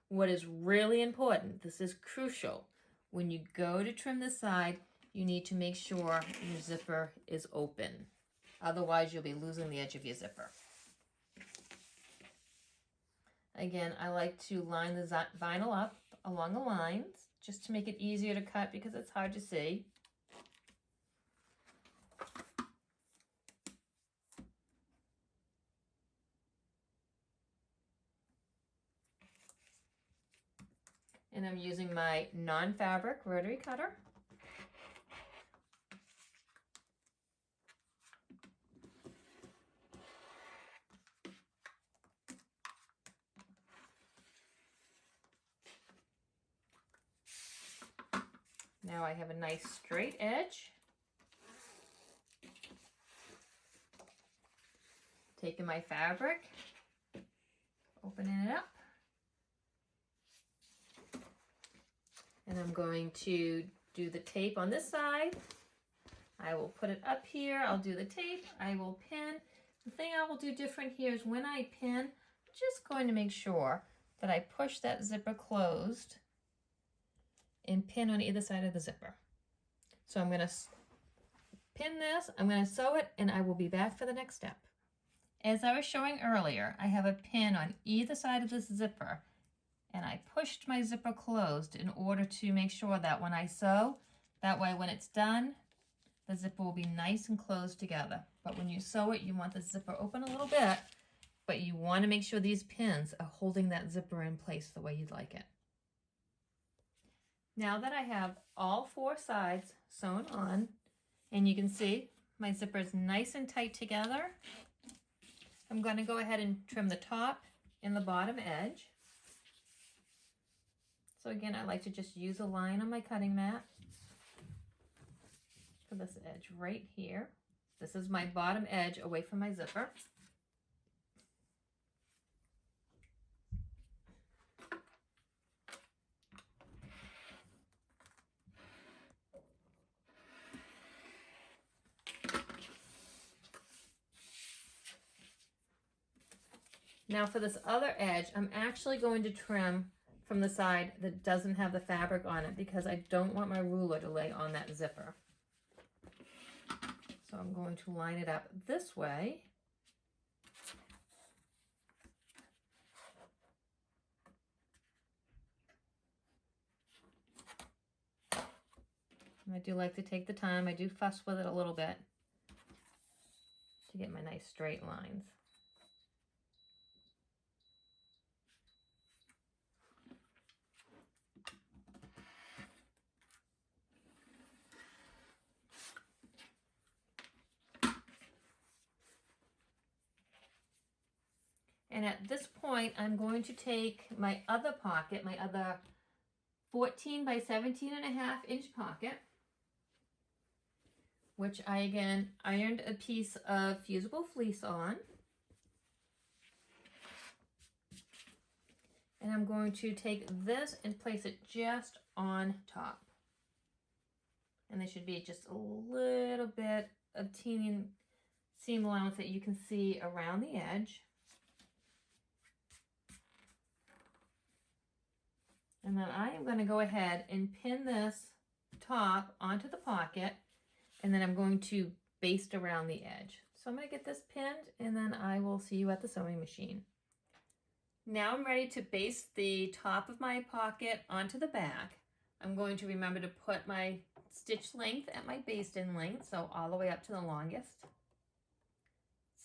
What is really important, this is crucial, when you go to trim this side, you need to make sure your zipper is open. Otherwise, you'll be losing the edge of your zipper. Again, I like to line the vinyl up along the lines just to make it easier to cut because it's hard to see. And I'm using my non-fabric rotary cutter. Now I have a nice straight edge. Taking my fabric, opening it up. And I'm going to do the tape on this side. I will put it up here. I'll do the tape. I will pin. The thing I will do different here is when I pin, I'm just going to make sure that I push that zipper closed and pin on either side of the zipper. So I'm going to pin this, I'm going to sew it, and I will be back for the next step. As I was showing earlier, I have a pin on either side of this zipper, and I pushed my zipper closed in order to make sure that when I sew, that way when it's done, the zipper will be nice and closed together. But when you sew it, you want the zipper open a little bit, but you want to make sure these pins are holding that zipper in place the way you'd like it. Now that I have all 4 sides sewn on, and you can see my zipper is nice and tight together, I'm going to go ahead and trim the top and the bottom edge. So again, I like to just use a line on my cutting mat for this edge right here. This is my bottom edge away from my zipper. Now for this other edge, I'm actually going to trim from the side that doesn't have the fabric on it because I don't want my ruler to lay on that zipper. So I'm going to line it up this way. And I do like to take the time. I do fuss with it a little bit to get my nice straight lines. And at this point, I'm going to take my other pocket, my other 14 by 17.5 inch pocket, which I again ironed a piece of Fusible Fleece on. And I'm going to take this and place it just on top. And there should be just a little bit of teeny seam allowance that you can see around the edge. And then I am going to go ahead and pin this top onto the pocket, and then I'm going to baste around the edge. So I'm going to get this pinned, and then I will see you at the sewing machine. Now I'm ready to baste the top of my pocket onto the back. I'm going to remember to put my stitch length at my baste in length, so all the way up to the longest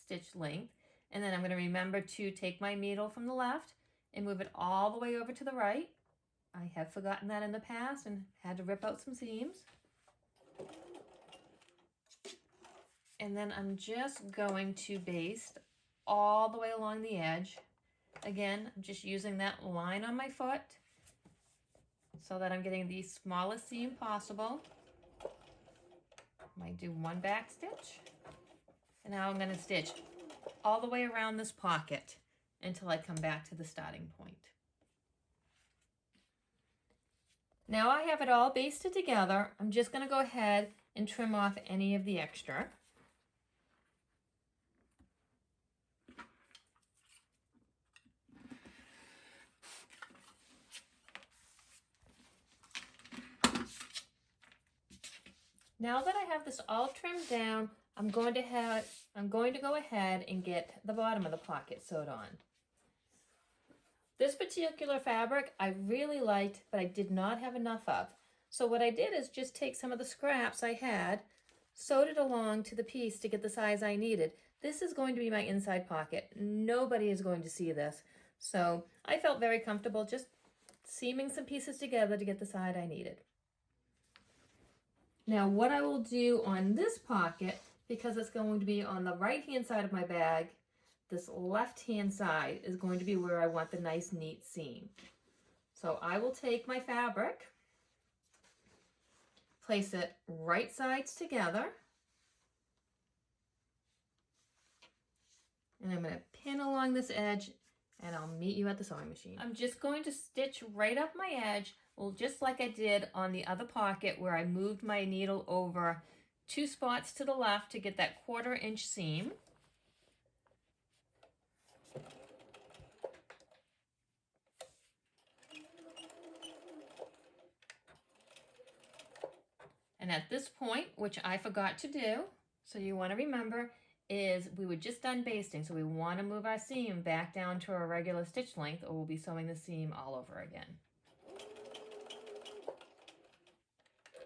stitch length. And then I'm going to remember to take my needle from the left and move it all the way over to the right. I have forgotten that in the past and had to rip out some seams. And then I'm just going to baste all the way along the edge. Again, I'm just using that line on my foot so that I'm getting the smallest seam possible. I might do one back stitch. And now I'm going to stitch all the way around this pocket until I come back to the starting point. Now I have it all basted together. I'm just going to go ahead and trim off any of the extra. Now that I have this all trimmed down, I'm going to go ahead and get the bottom of the pocket sewed on. This particular fabric I really liked, but I did not have enough of. So what I did is just take some of the scraps I had, sewed it along to the piece to get the size I needed. This is going to be my inside pocket. Nobody is going to see this. So I felt very comfortable just seaming some pieces together to get the side I needed. Now what I will do on this pocket, because it's going to be on the right hand side of my bag, this left hand side is going to be where I want the nice neat seam. So I will take my fabric, place it right sides together, and I'm going to pin along this edge, and I'll meet you at the sewing machine. I'm just going to stitch right up my edge, well, just like I did on the other pocket where I moved my needle over 2 spots to the left to get that 1/4 inch seam. And at this point, which I forgot to do, so you want to remember, is we were just done basting, so we want to move our seam back down to our regular stitch length, or we'll be sewing the seam all over again.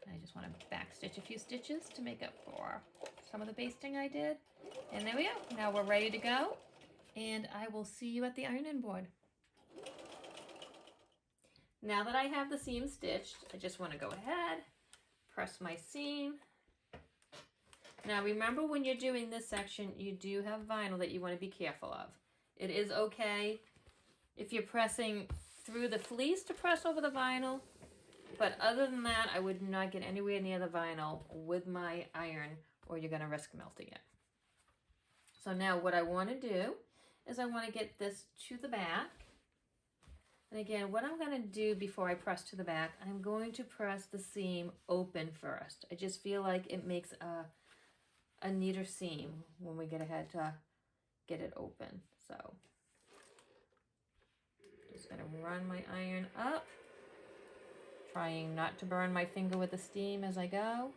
I just want to back stitch a few stitches to make up for some of the basting I did. And there we go. Now we're ready to go, and I will see you at the ironing board. Now that I have the seam stitched, I just want to go ahead, press my seam. Now remember, when you're doing this section, you do have vinyl that you want to be careful of. It is okay if you're pressing through the fleece to press over the vinyl, but other than that, I would not get anywhere near the vinyl with my iron, or you're going to risk melting it. So now what I want to do is I want to get this to the back. And again, what I'm going to do before I press to the back, I'm going to press the seam open first. I just feel like it makes a neater seam when we get ahead to get it open. So just going to run my iron up, trying not to burn my finger with the steam as I go.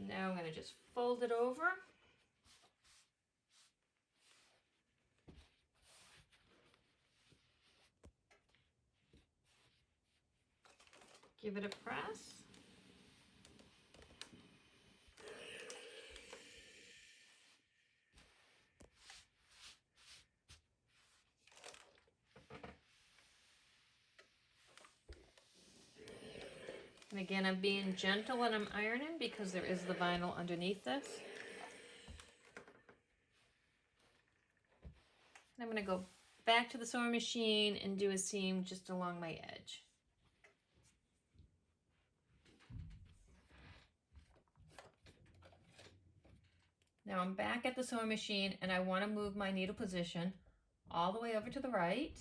Now I'm going to just fold it over. Give it a press. And again, I'm being gentle when I'm ironing because there is the vinyl underneath this. And I'm going to go back to the sewing machine and do a seam just along my edge. Now I'm back at the sewing machine, and I want to move my needle position all the way over to the right.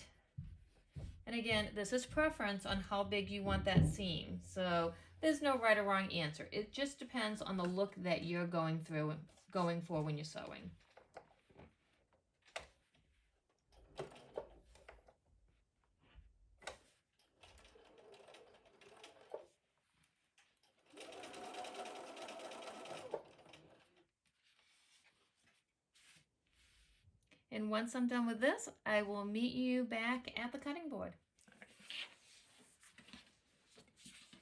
And again, this is preference on how big you want that seam. So there's no right or wrong answer. It just depends on the look that you're going for when you're sewing. And once I'm done with this, I will meet you back at the cutting board.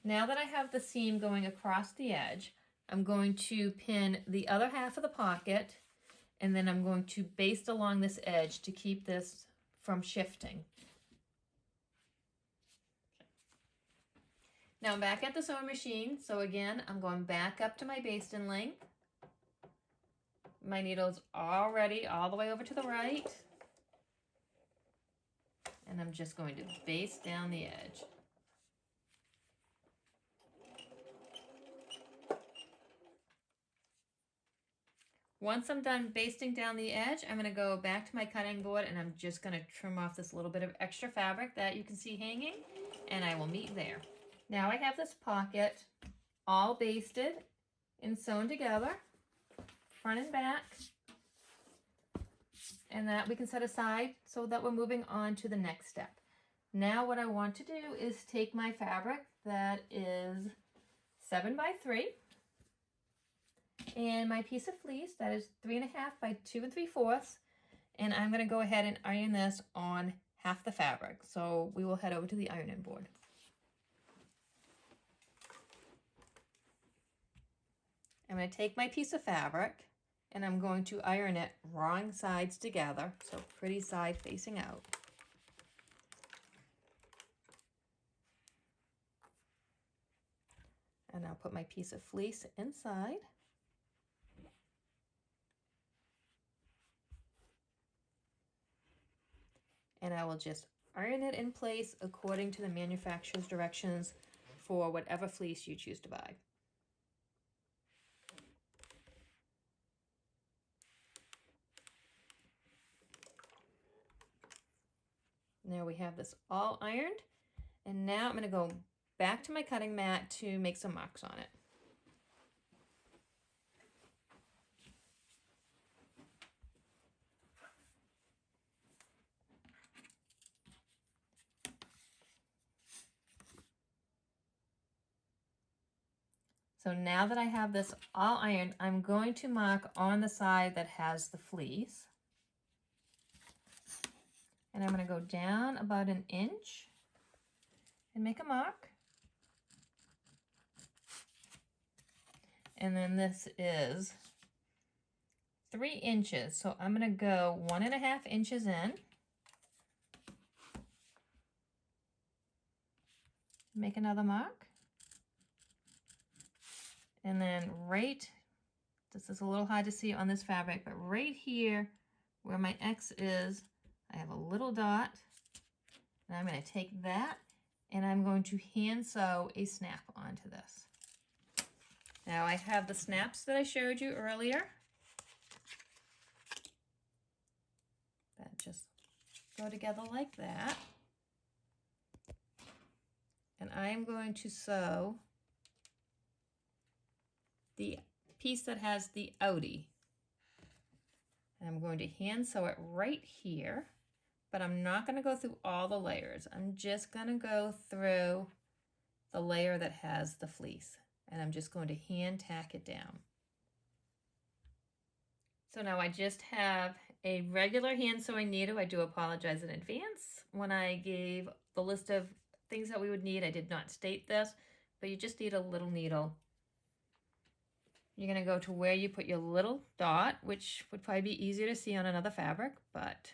Now that I have the seam going across the edge, I'm going to pin the other half of the pocket, and then I'm going to baste along this edge to keep this from shifting. Now I'm back at the sewing machine, so again, I'm going back up to my basting length. My needle's already all the way over to the right. And I'm just going to baste down the edge. Once I'm done basting down the edge, I'm going to go back to my cutting board, and I'm just going to trim off this little bit of extra fabric that you can see hanging, and I will meet there. Now I have this pocket all basted and sewn together, front and back, and that we can set aside so that we're moving on to the next step. Now what I want to do is take my fabric that is 7 by 3 and my piece of fleece that is 3.5 by 2 3/4, and I'm going to go ahead and iron this on half the fabric. So we will head over to the ironing board. I'm going to take my piece of fabric and I'm going to iron it wrong sides together, so pretty side facing out. And I'll put my piece of fleece inside. And I will just iron it in place according to the manufacturer's directions for whatever fleece you choose to buy. Now we have this all ironed, and now I'm going to go back to my cutting mat to make some marks on it. So now that I have this all ironed, I'm going to mark on the side that has the fleece. And I'm going to go down about 1 inch and make a mark. And then this is 3 inches. So I'm going to go 1.5 inches in. Make another mark. And then this is a little hard to see on this fabric, but right here where my X is, I have a little dot. And I'm going to take that and I'm going to hand sew a snap onto this. Now I have the snaps that I showed you earlier. That just go together like that. And I am going to sew the piece that has the outie. And I'm going to hand sew it right here, but I'm not going to go through all the layers. I'm just going to go through the layer that has the fleece, and I'm just going to hand tack it down. So now I just have a regular hand sewing needle. I do apologize in advance. When I gave the list of things that we would need, I did not state this, but you just need a little needle. You're going to go to where you put your little dot, which would probably be easier to see on another fabric, but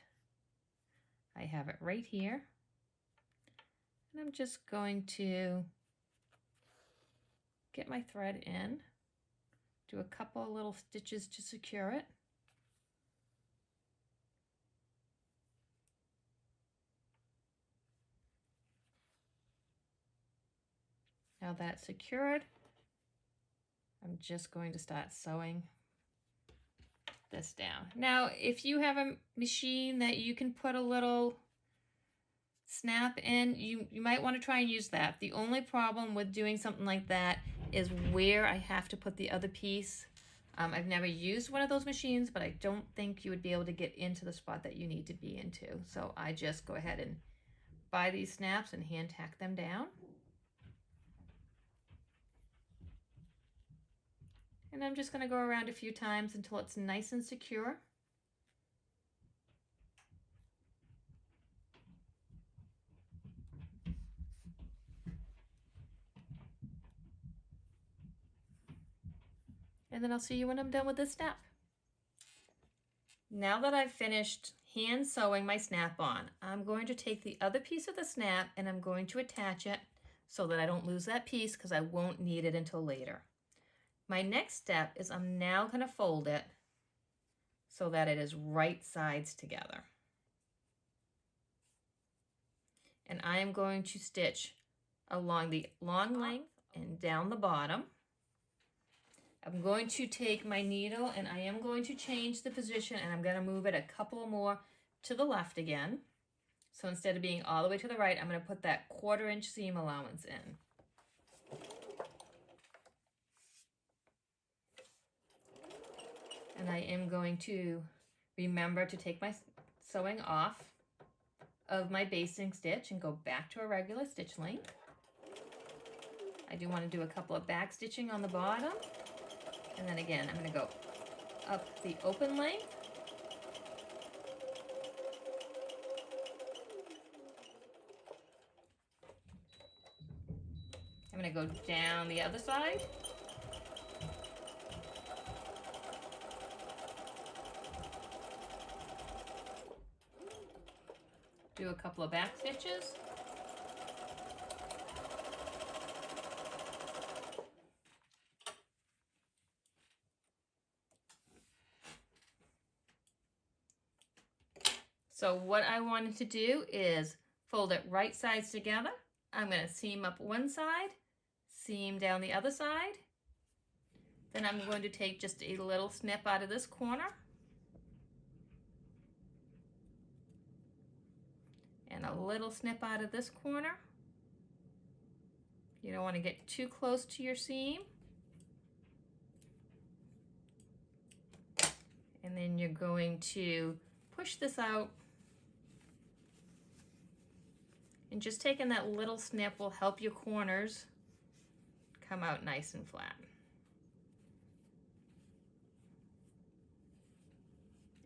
I have it right here. And I'm just going to get my thread in, do a couple of little stitches to secure it. Now that's secured, I'm just going to start sewing this down. Now, if you have a machine that you can put a little snap in, you might want to try and use that. The only problem with doing something like that is where I have to put the other piece. I've never used one of those machines, but I don't think you would be able to get into the spot that you need to be into. So I just go ahead and buy these snaps and hand tack them down. And I'm just going to go around a few times until it's nice and secure. And then I'll see you when I'm done with this step. Now that I've finished hand sewing my snap on, I'm going to take the other piece of the snap and I'm going to attach it so that I don't lose that piece, because I won't need it until later. My next step is I'm now going to fold it so that it is right sides together. And I am going to stitch along the long length and down the bottom. I'm going to take my needle and I am going to change the position, and I'm going to move it a couple more to the left again. So instead of being all the way to the right, I'm going to put that 1/4 inch seam allowance in. And I am going to remember to take my sewing off of my basting stitch and go back to a regular stitch length. I do want to do a couple of back stitching on the bottom. And then again, I'm going to go up the open length. I'm going to go down the other side. Do a couple of back stitches. So what I wanted to do is fold it right sides together. I'm going to seam up one side, seam down the other side. Then I'm going to take just a little snip out of this corner. and a little snip out of this corner. You don't want to get too close to your seam. And then you're going to push this out. And just taking that little snip will help your corners come out nice and flat.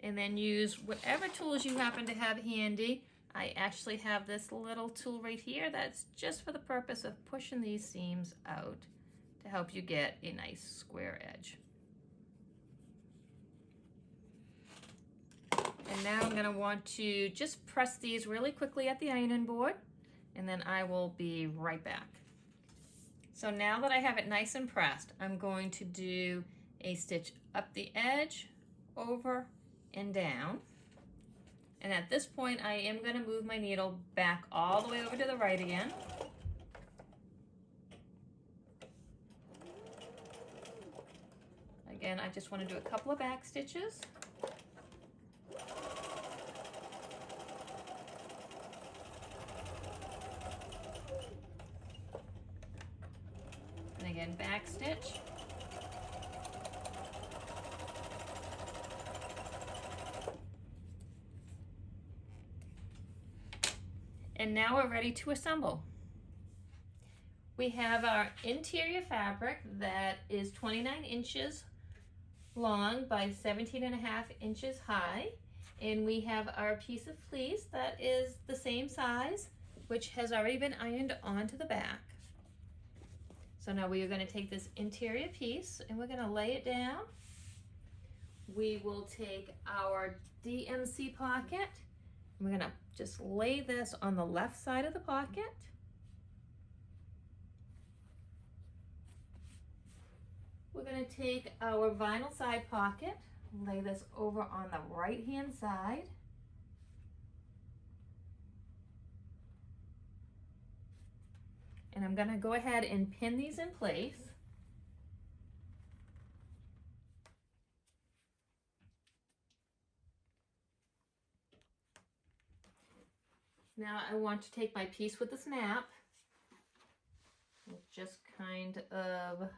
And then use whatever tools you happen to have handy. I actually have this little tool right here that's just for the purpose of pushing these seams out to help you get a nice square edge. And now I'm going to want to just press these really quickly at the ironing board, and then I will be right back. So now that I have it nice and pressed, I'm going to do a stitch up the edge, over and down. And at this point, I am going to move my needle back all the way over to the right again. Again, I just want to do a couple of back stitches. And again, back stitch. And now we're ready to assemble. We have our interior fabric that is 29 inches long by 17.5 inches high. And we have our piece of fleece that is the same size, which has already been ironed onto the back. So now we are going to take this interior piece and we're going to lay it down. We will take our DMC pocket. We're going to just lay this on the left side of the pocket. We're going to take our vinyl side pocket, lay this over on the right hand side. And I'm going to go ahead and pin these in place. Now I want to take my piece with the snap and just kind of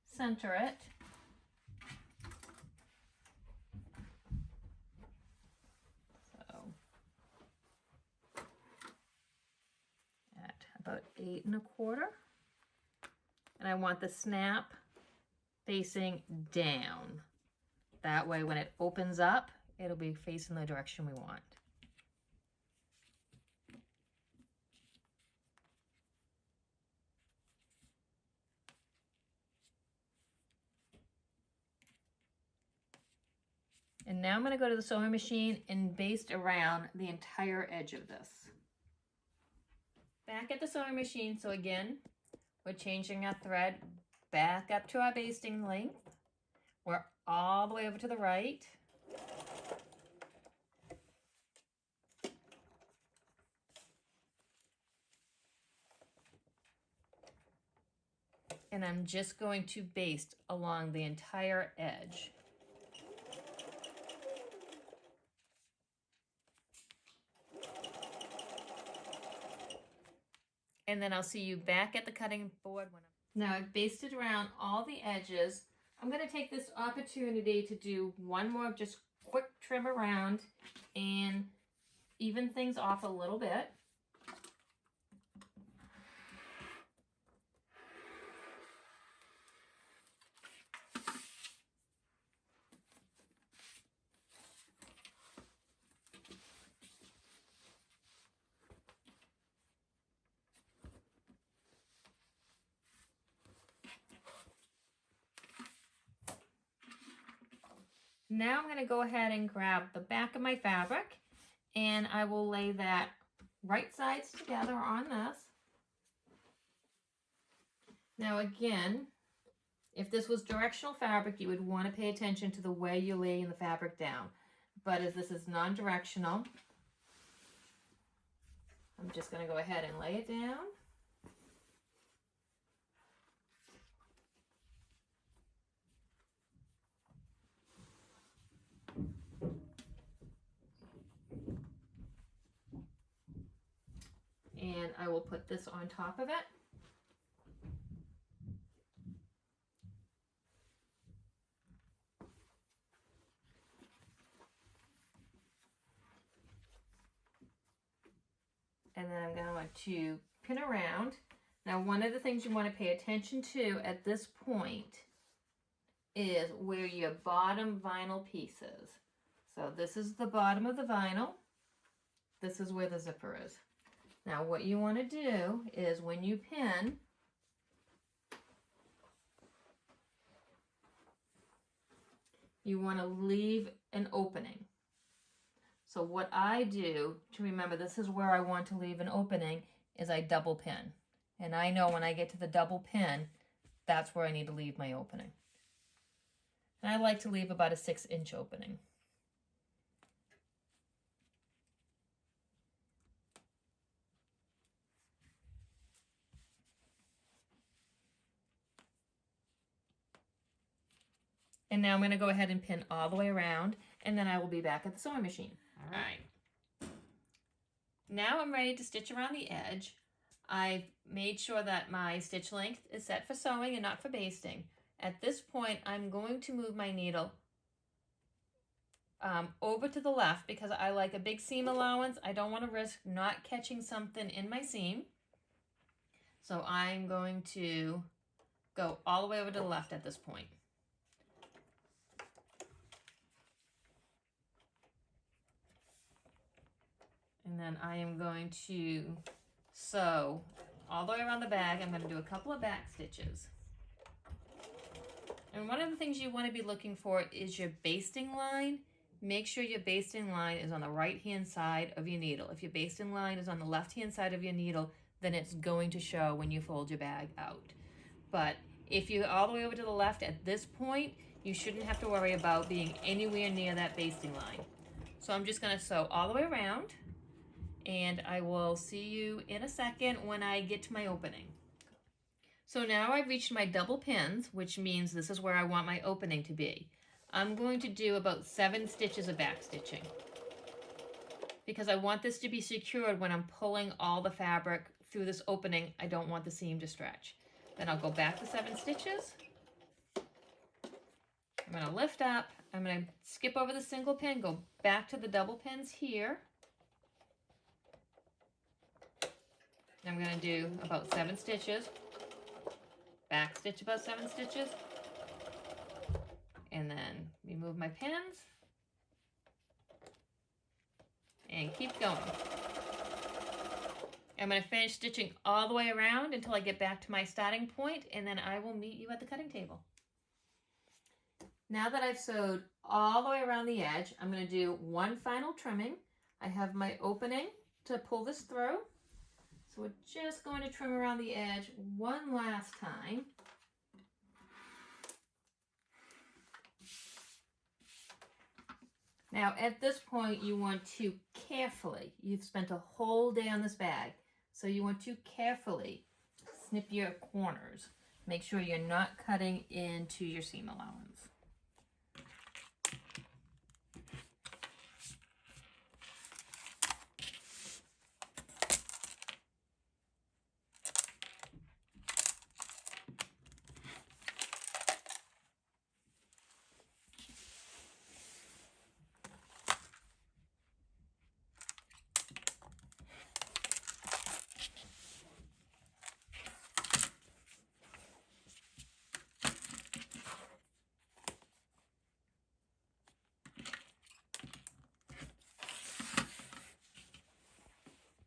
center it. So at about 8 1/4. And I want the snap facing down. That way when it opens up, it'll be facing the direction we want. And now I'm going to go to the sewing machine and baste around the entire edge of this. Back at the sewing machine, so again, we're changing our thread back up to our basting length. We're all the way over to the right. And I'm just going to baste along the entire edge. And then I'll see you back at the cutting board. Now I've basted around all the edges. I'm going to take this opportunity to do one more just quick trim around and even things off a little bit. Now I'm going to go ahead and grab the back of my fabric and I will lay that right sides together on this. Now again, if this was directional fabric, you would want to pay attention to the way you're laying the fabric down. But as this is non-directional, I'm just going to go ahead and lay it down. then I will put this on top of it. And then I'm going to pin around. Now, one of the things you want to pay attention to at this point is where your bottom vinyl piece is. So this is the bottom of the vinyl. This is where the zipper is. Now, what you want to do is when you pin, you want to leave an opening. So what I do to remember this is where I want to leave an opening is I double pin. And I know when I get to the double pin, that's where I need to leave my opening. And I like to leave about a 6-inch opening. And now I'm going to go ahead and pin all the way around, and then I will be back at the sewing machine. All right. Now I'm ready to stitch around the edge. I've made sure that my stitch length is set for sewing and not for basting. At this point, I'm going to move my needle over to the left because I like a big seam allowance. I don't want to risk not catching something in my seam. So I'm going to go all the way over to the left at this point. And then I am going to sew all the way around the bag. I'm going to do a couple of back stitches. And one of the things you want to be looking for is your basting line. Make sure your basting line is on the right-hand side of your needle. If your basting line is on the left-hand side of your needle, then it's going to show when you fold your bag out. But if you're all the way over to the left at this point, you shouldn't have to worry about being anywhere near that basting line. So I'm just going to sew all the way around. And I will see you in a second when I get to my opening. So now I've reached my double pins, which means this is where I want my opening to be. I'm going to do about 7 stitches of back stitching because I want this to be secured when I'm pulling all the fabric through this opening. I don't want the seam to stretch. Then I'll go back to 7 stitches. I'm going to lift up. I'm going to skip over the single pin, go back to the double pins here. I'm going to do about 7 stitches, back stitch about 7 stitches, and then remove my pins, and keep going. I'm going to finish stitching all the way around until I get back to my starting point, and then I will meet you at the cutting table. Now that I've sewed all the way around the edge, I'm going to do one final trimming. I have my opening to pull this through. So we're just going to trim around the edge one last time. Now at this point you want to carefully, you've spent a whole day on this bag, so you want to carefully snip your corners. Make sure you're not cutting into your seam allowance.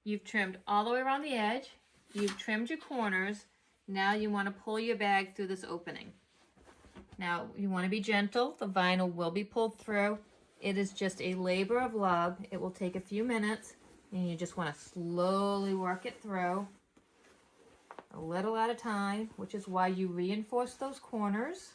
You've trimmed all the way around the edge. You've trimmed your corners. Now you want to pull your bag through this opening. Now you want to be gentle. The vinyl will be pulled through. It is just a labor of love. It will take a few minutes, and you just want to slowly work it through, a little at a time, which is why you reinforce those corners.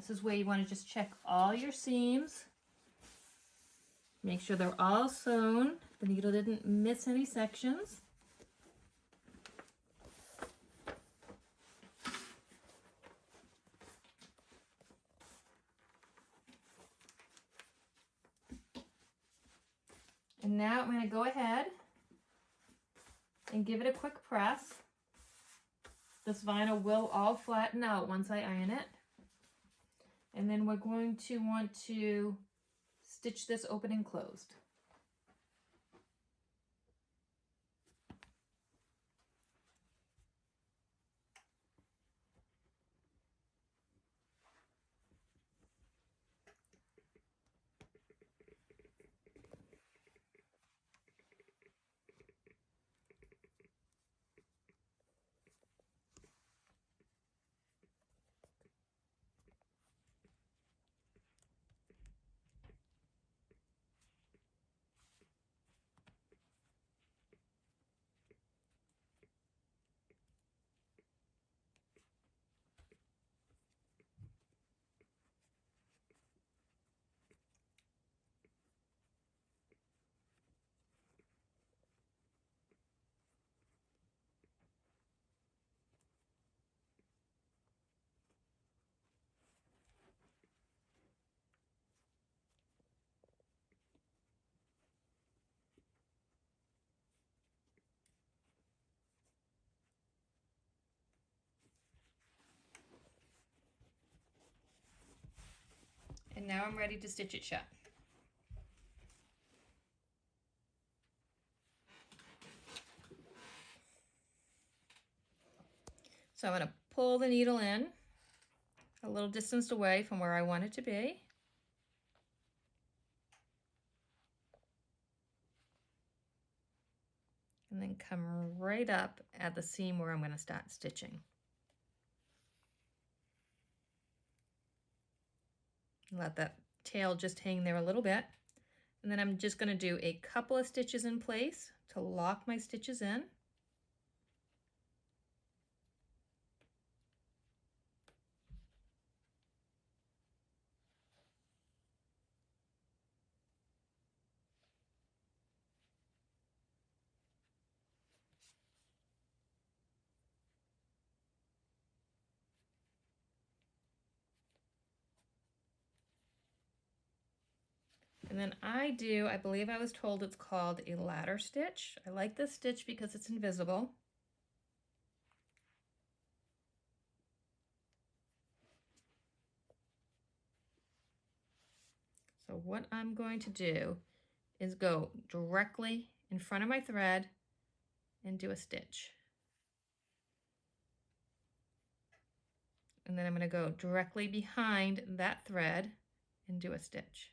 This is where you want to just check all your seams. Make sure they're all sewn. The needle didn't miss any sections. And now I'm going to go ahead and give it a quick press. This vinyl will all flatten out once I iron it. And then we're going to want to stitch this open and closed. And now I'm ready to stitch it shut. So I'm going to pull the needle in a little distance away from where I want it to be. And then come right up at the seam where I'm going to start stitching. Let that tail just hang there a little bit. And then I'm just going to do a couple of stitches in place to lock my stitches in. And then I believe I was told it's called a ladder stitch. I like this stitch because it's invisible. So what I'm going to do is go directly in front of my thread and do a stitch. And then I'm going to go directly behind that thread and do a stitch.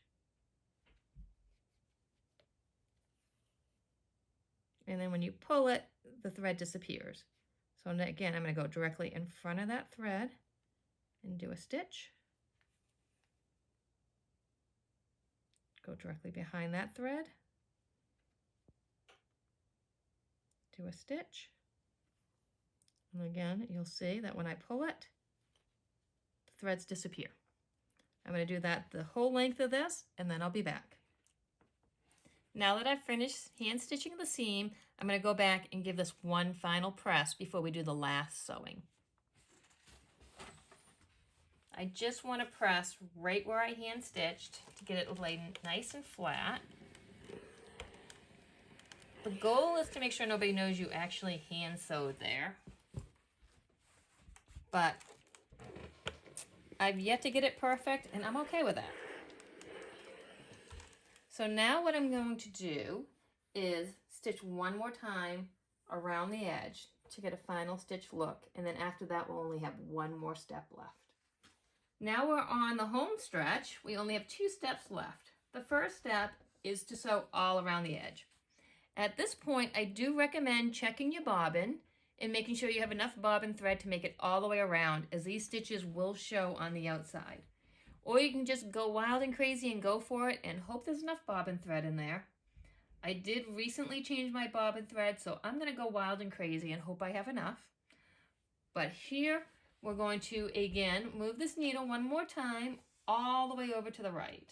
And then when you pull it, the thread disappears. So again, I'm going to go directly in front of that thread and do a stitch. Go directly behind that thread, do a stitch. And again, you'll see that when I pull it, the threads disappear. I'm going to do that the whole length of this, and then I'll be back. Now that I've finished hand stitching the seam, I'm going to go back and give this one final press before we do the last sewing. I just want to press right where I hand stitched to get it laid nice and flat. The goal is to make sure nobody knows you actually hand sewed there. But I've yet to get it perfect, and I'm okay with that. So now what I'm going to do is stitch one more time around the edge to get a final stitch look, and then after that we'll only have one more step left. Now we're on the home stretch. We only have 2 steps left. The first step is to sew all around the edge. At this point, I do recommend checking your bobbin and making sure you have enough bobbin thread to make it all the way around, as these stitches will show on the outside. Or you can just go wild and crazy and go for it and hope there's enough bobbin thread in there. I did recently change my bobbin thread, so I'm going to go wild and crazy and hope I have enough. But here we're going to, again, move this needle one more time all the way over to the right.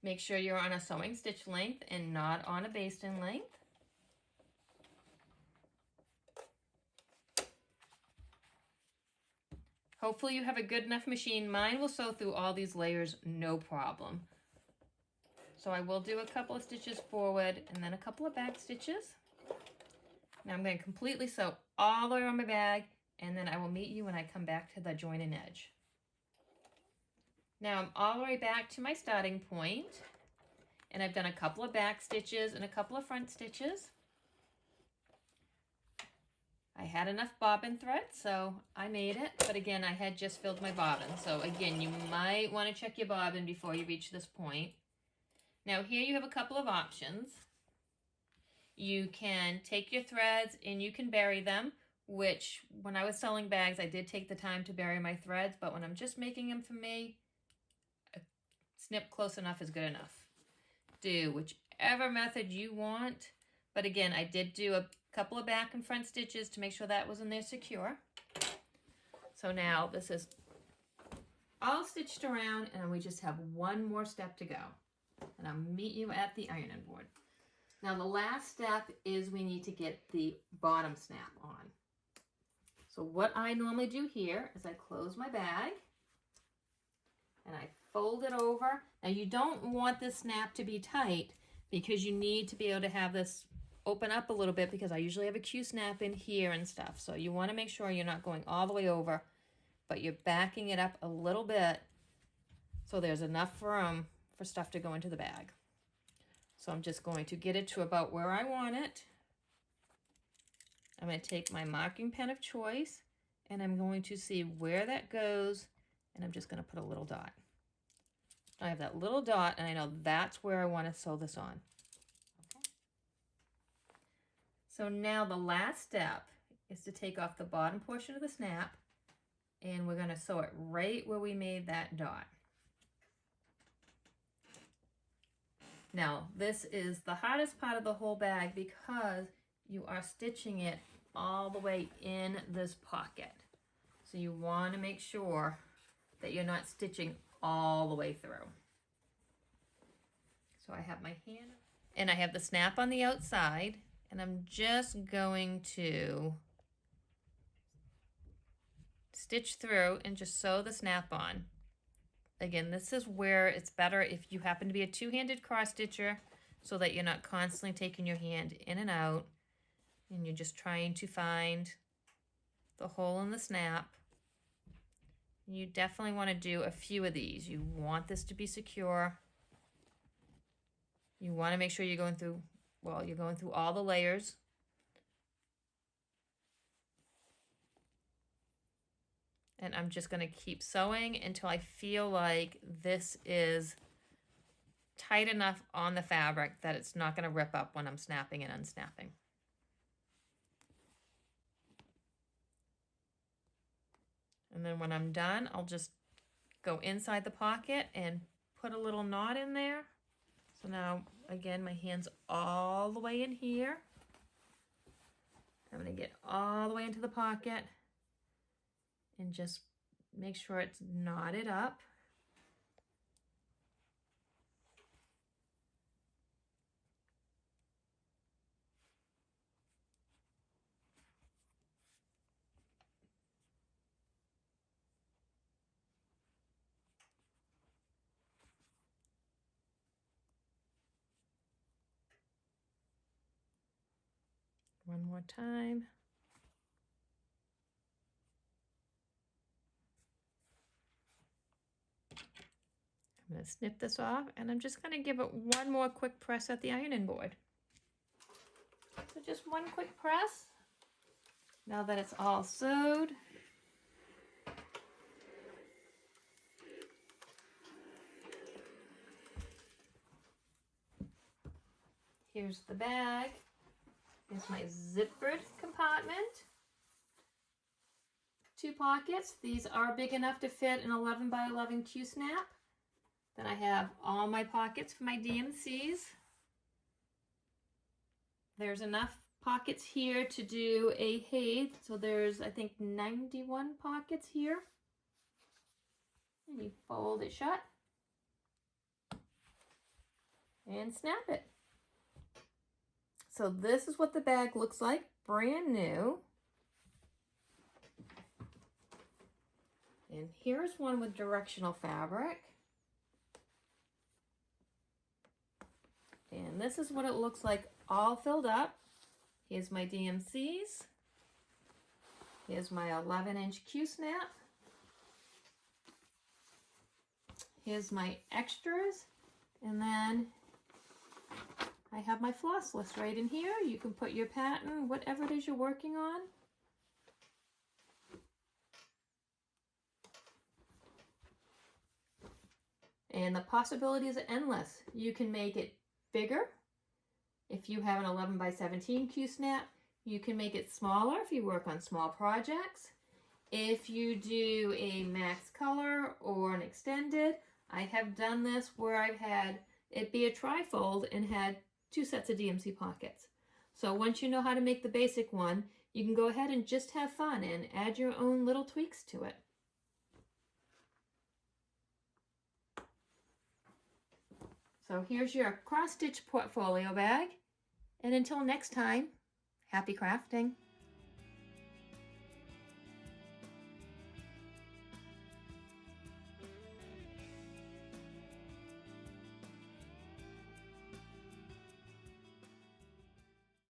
Make sure you're on a sewing stitch length and not on a basting length. Hopefully you have a good enough machine. Mine will sew through all these layers no problem. So I will do a couple of stitches forward and then a couple of back stitches. Now I'm going to completely sew all the way around my bag, and then I will meet you when I come back to the join and edge. Now I'm all the way back to my starting point, and I've done a couple of back stitches and a couple of front stitches. I had enough bobbin thread, so I made it, but again, I had just filled my bobbin. So again, you might want to check your bobbin before you reach this point. Now here you have a couple of options. You can take your threads and you can bury them, which when I was selling bags, I did take the time to bury my threads, but when I'm just making them for me, a snip close enough is good enough. Do whichever method you want, but again, I did do a couple of back and front stitches to make sure that was in there secure. So now this is all stitched around, and we just have one more step to go. And I'll meet you at the ironing board. Now the last step is we need to get the bottom snap on. So what I normally do here is I close my bag and I fold it over. Now you don't want this snap to be tight because you need to be able to have this open up a little bit, because I usually have a Q snap in here and stuff. So you want to make sure you're not going all the way over, but you're backing it up a little bit so there's enough room for stuff to go into the bag. So I'm just going to get it to about where I want it. I'm going to take my marking pen of choice and I'm going to see where that goes, and I'm just going to put a little dot. I have that little dot and I know that's where I want to sew this on. Okay. So now the last step is to take off the bottom portion of the snap, and we're going to sew it right where we made that dot. Now, this is the hardest part of the whole bag because you are stitching it all the way in this pocket. So you want to make sure that you're not stitching all the way through. So I have my hand, and I have the snap on the outside, and I'm just going to stitch through and just sew the snap on. Again, this is where it's better if you happen to be a two-handed cross stitcher, so that you're not constantly taking your hand in and out and you're just trying to find the hole in the snap. You definitely want to do a few of these. You want this to be secure. You want to make sure you're going through, well, you're going through all the layers. And I'm just going to keep sewing until I feel like this is tight enough on the fabric that it's not going to rip up when I'm snapping and unsnapping. And then when I'm done, I'll just go inside the pocket and put a little knot in there. So now, again, my hand's all the way in here. I'm going to get all the way into the pocket and just make sure it's knotted up. One more time. I'm going to snip this off, and I'm just going to give it one more quick press at the ironing board. So just one quick press. Now that it's all sewed, here's the bag. Here's my zippered compartment. 2 pockets. These are big enough to fit an 11 by 11 Q-snap. Then I have all my pockets for my DMCs. There's enough pockets here to do a hay. So there's, I think, 91 pockets here. And you fold it shut and snap it. So this is what the bag looks like, brand new. And here's one with directional fabric. And this is what it looks like all filled up. Here's my DMCs. Here's my 11-inch Q-snap. Here's my extras. And then I have my floss list right in here. You can put your pattern, whatever it is you're working on. And the possibilities are endless. You can make it bigger. If you have an 11 by 17 Q-snap, you can make it smaller if you work on small projects. If you do a max color or an extended, I have done this where I've had it be a trifold and had 2 sets of DMC pockets. So once you know how to make the basic one, you can go ahead and just have fun and add your own little tweaks to it. So here's your cross-stitch portfolio bag. And until next time, happy crafting.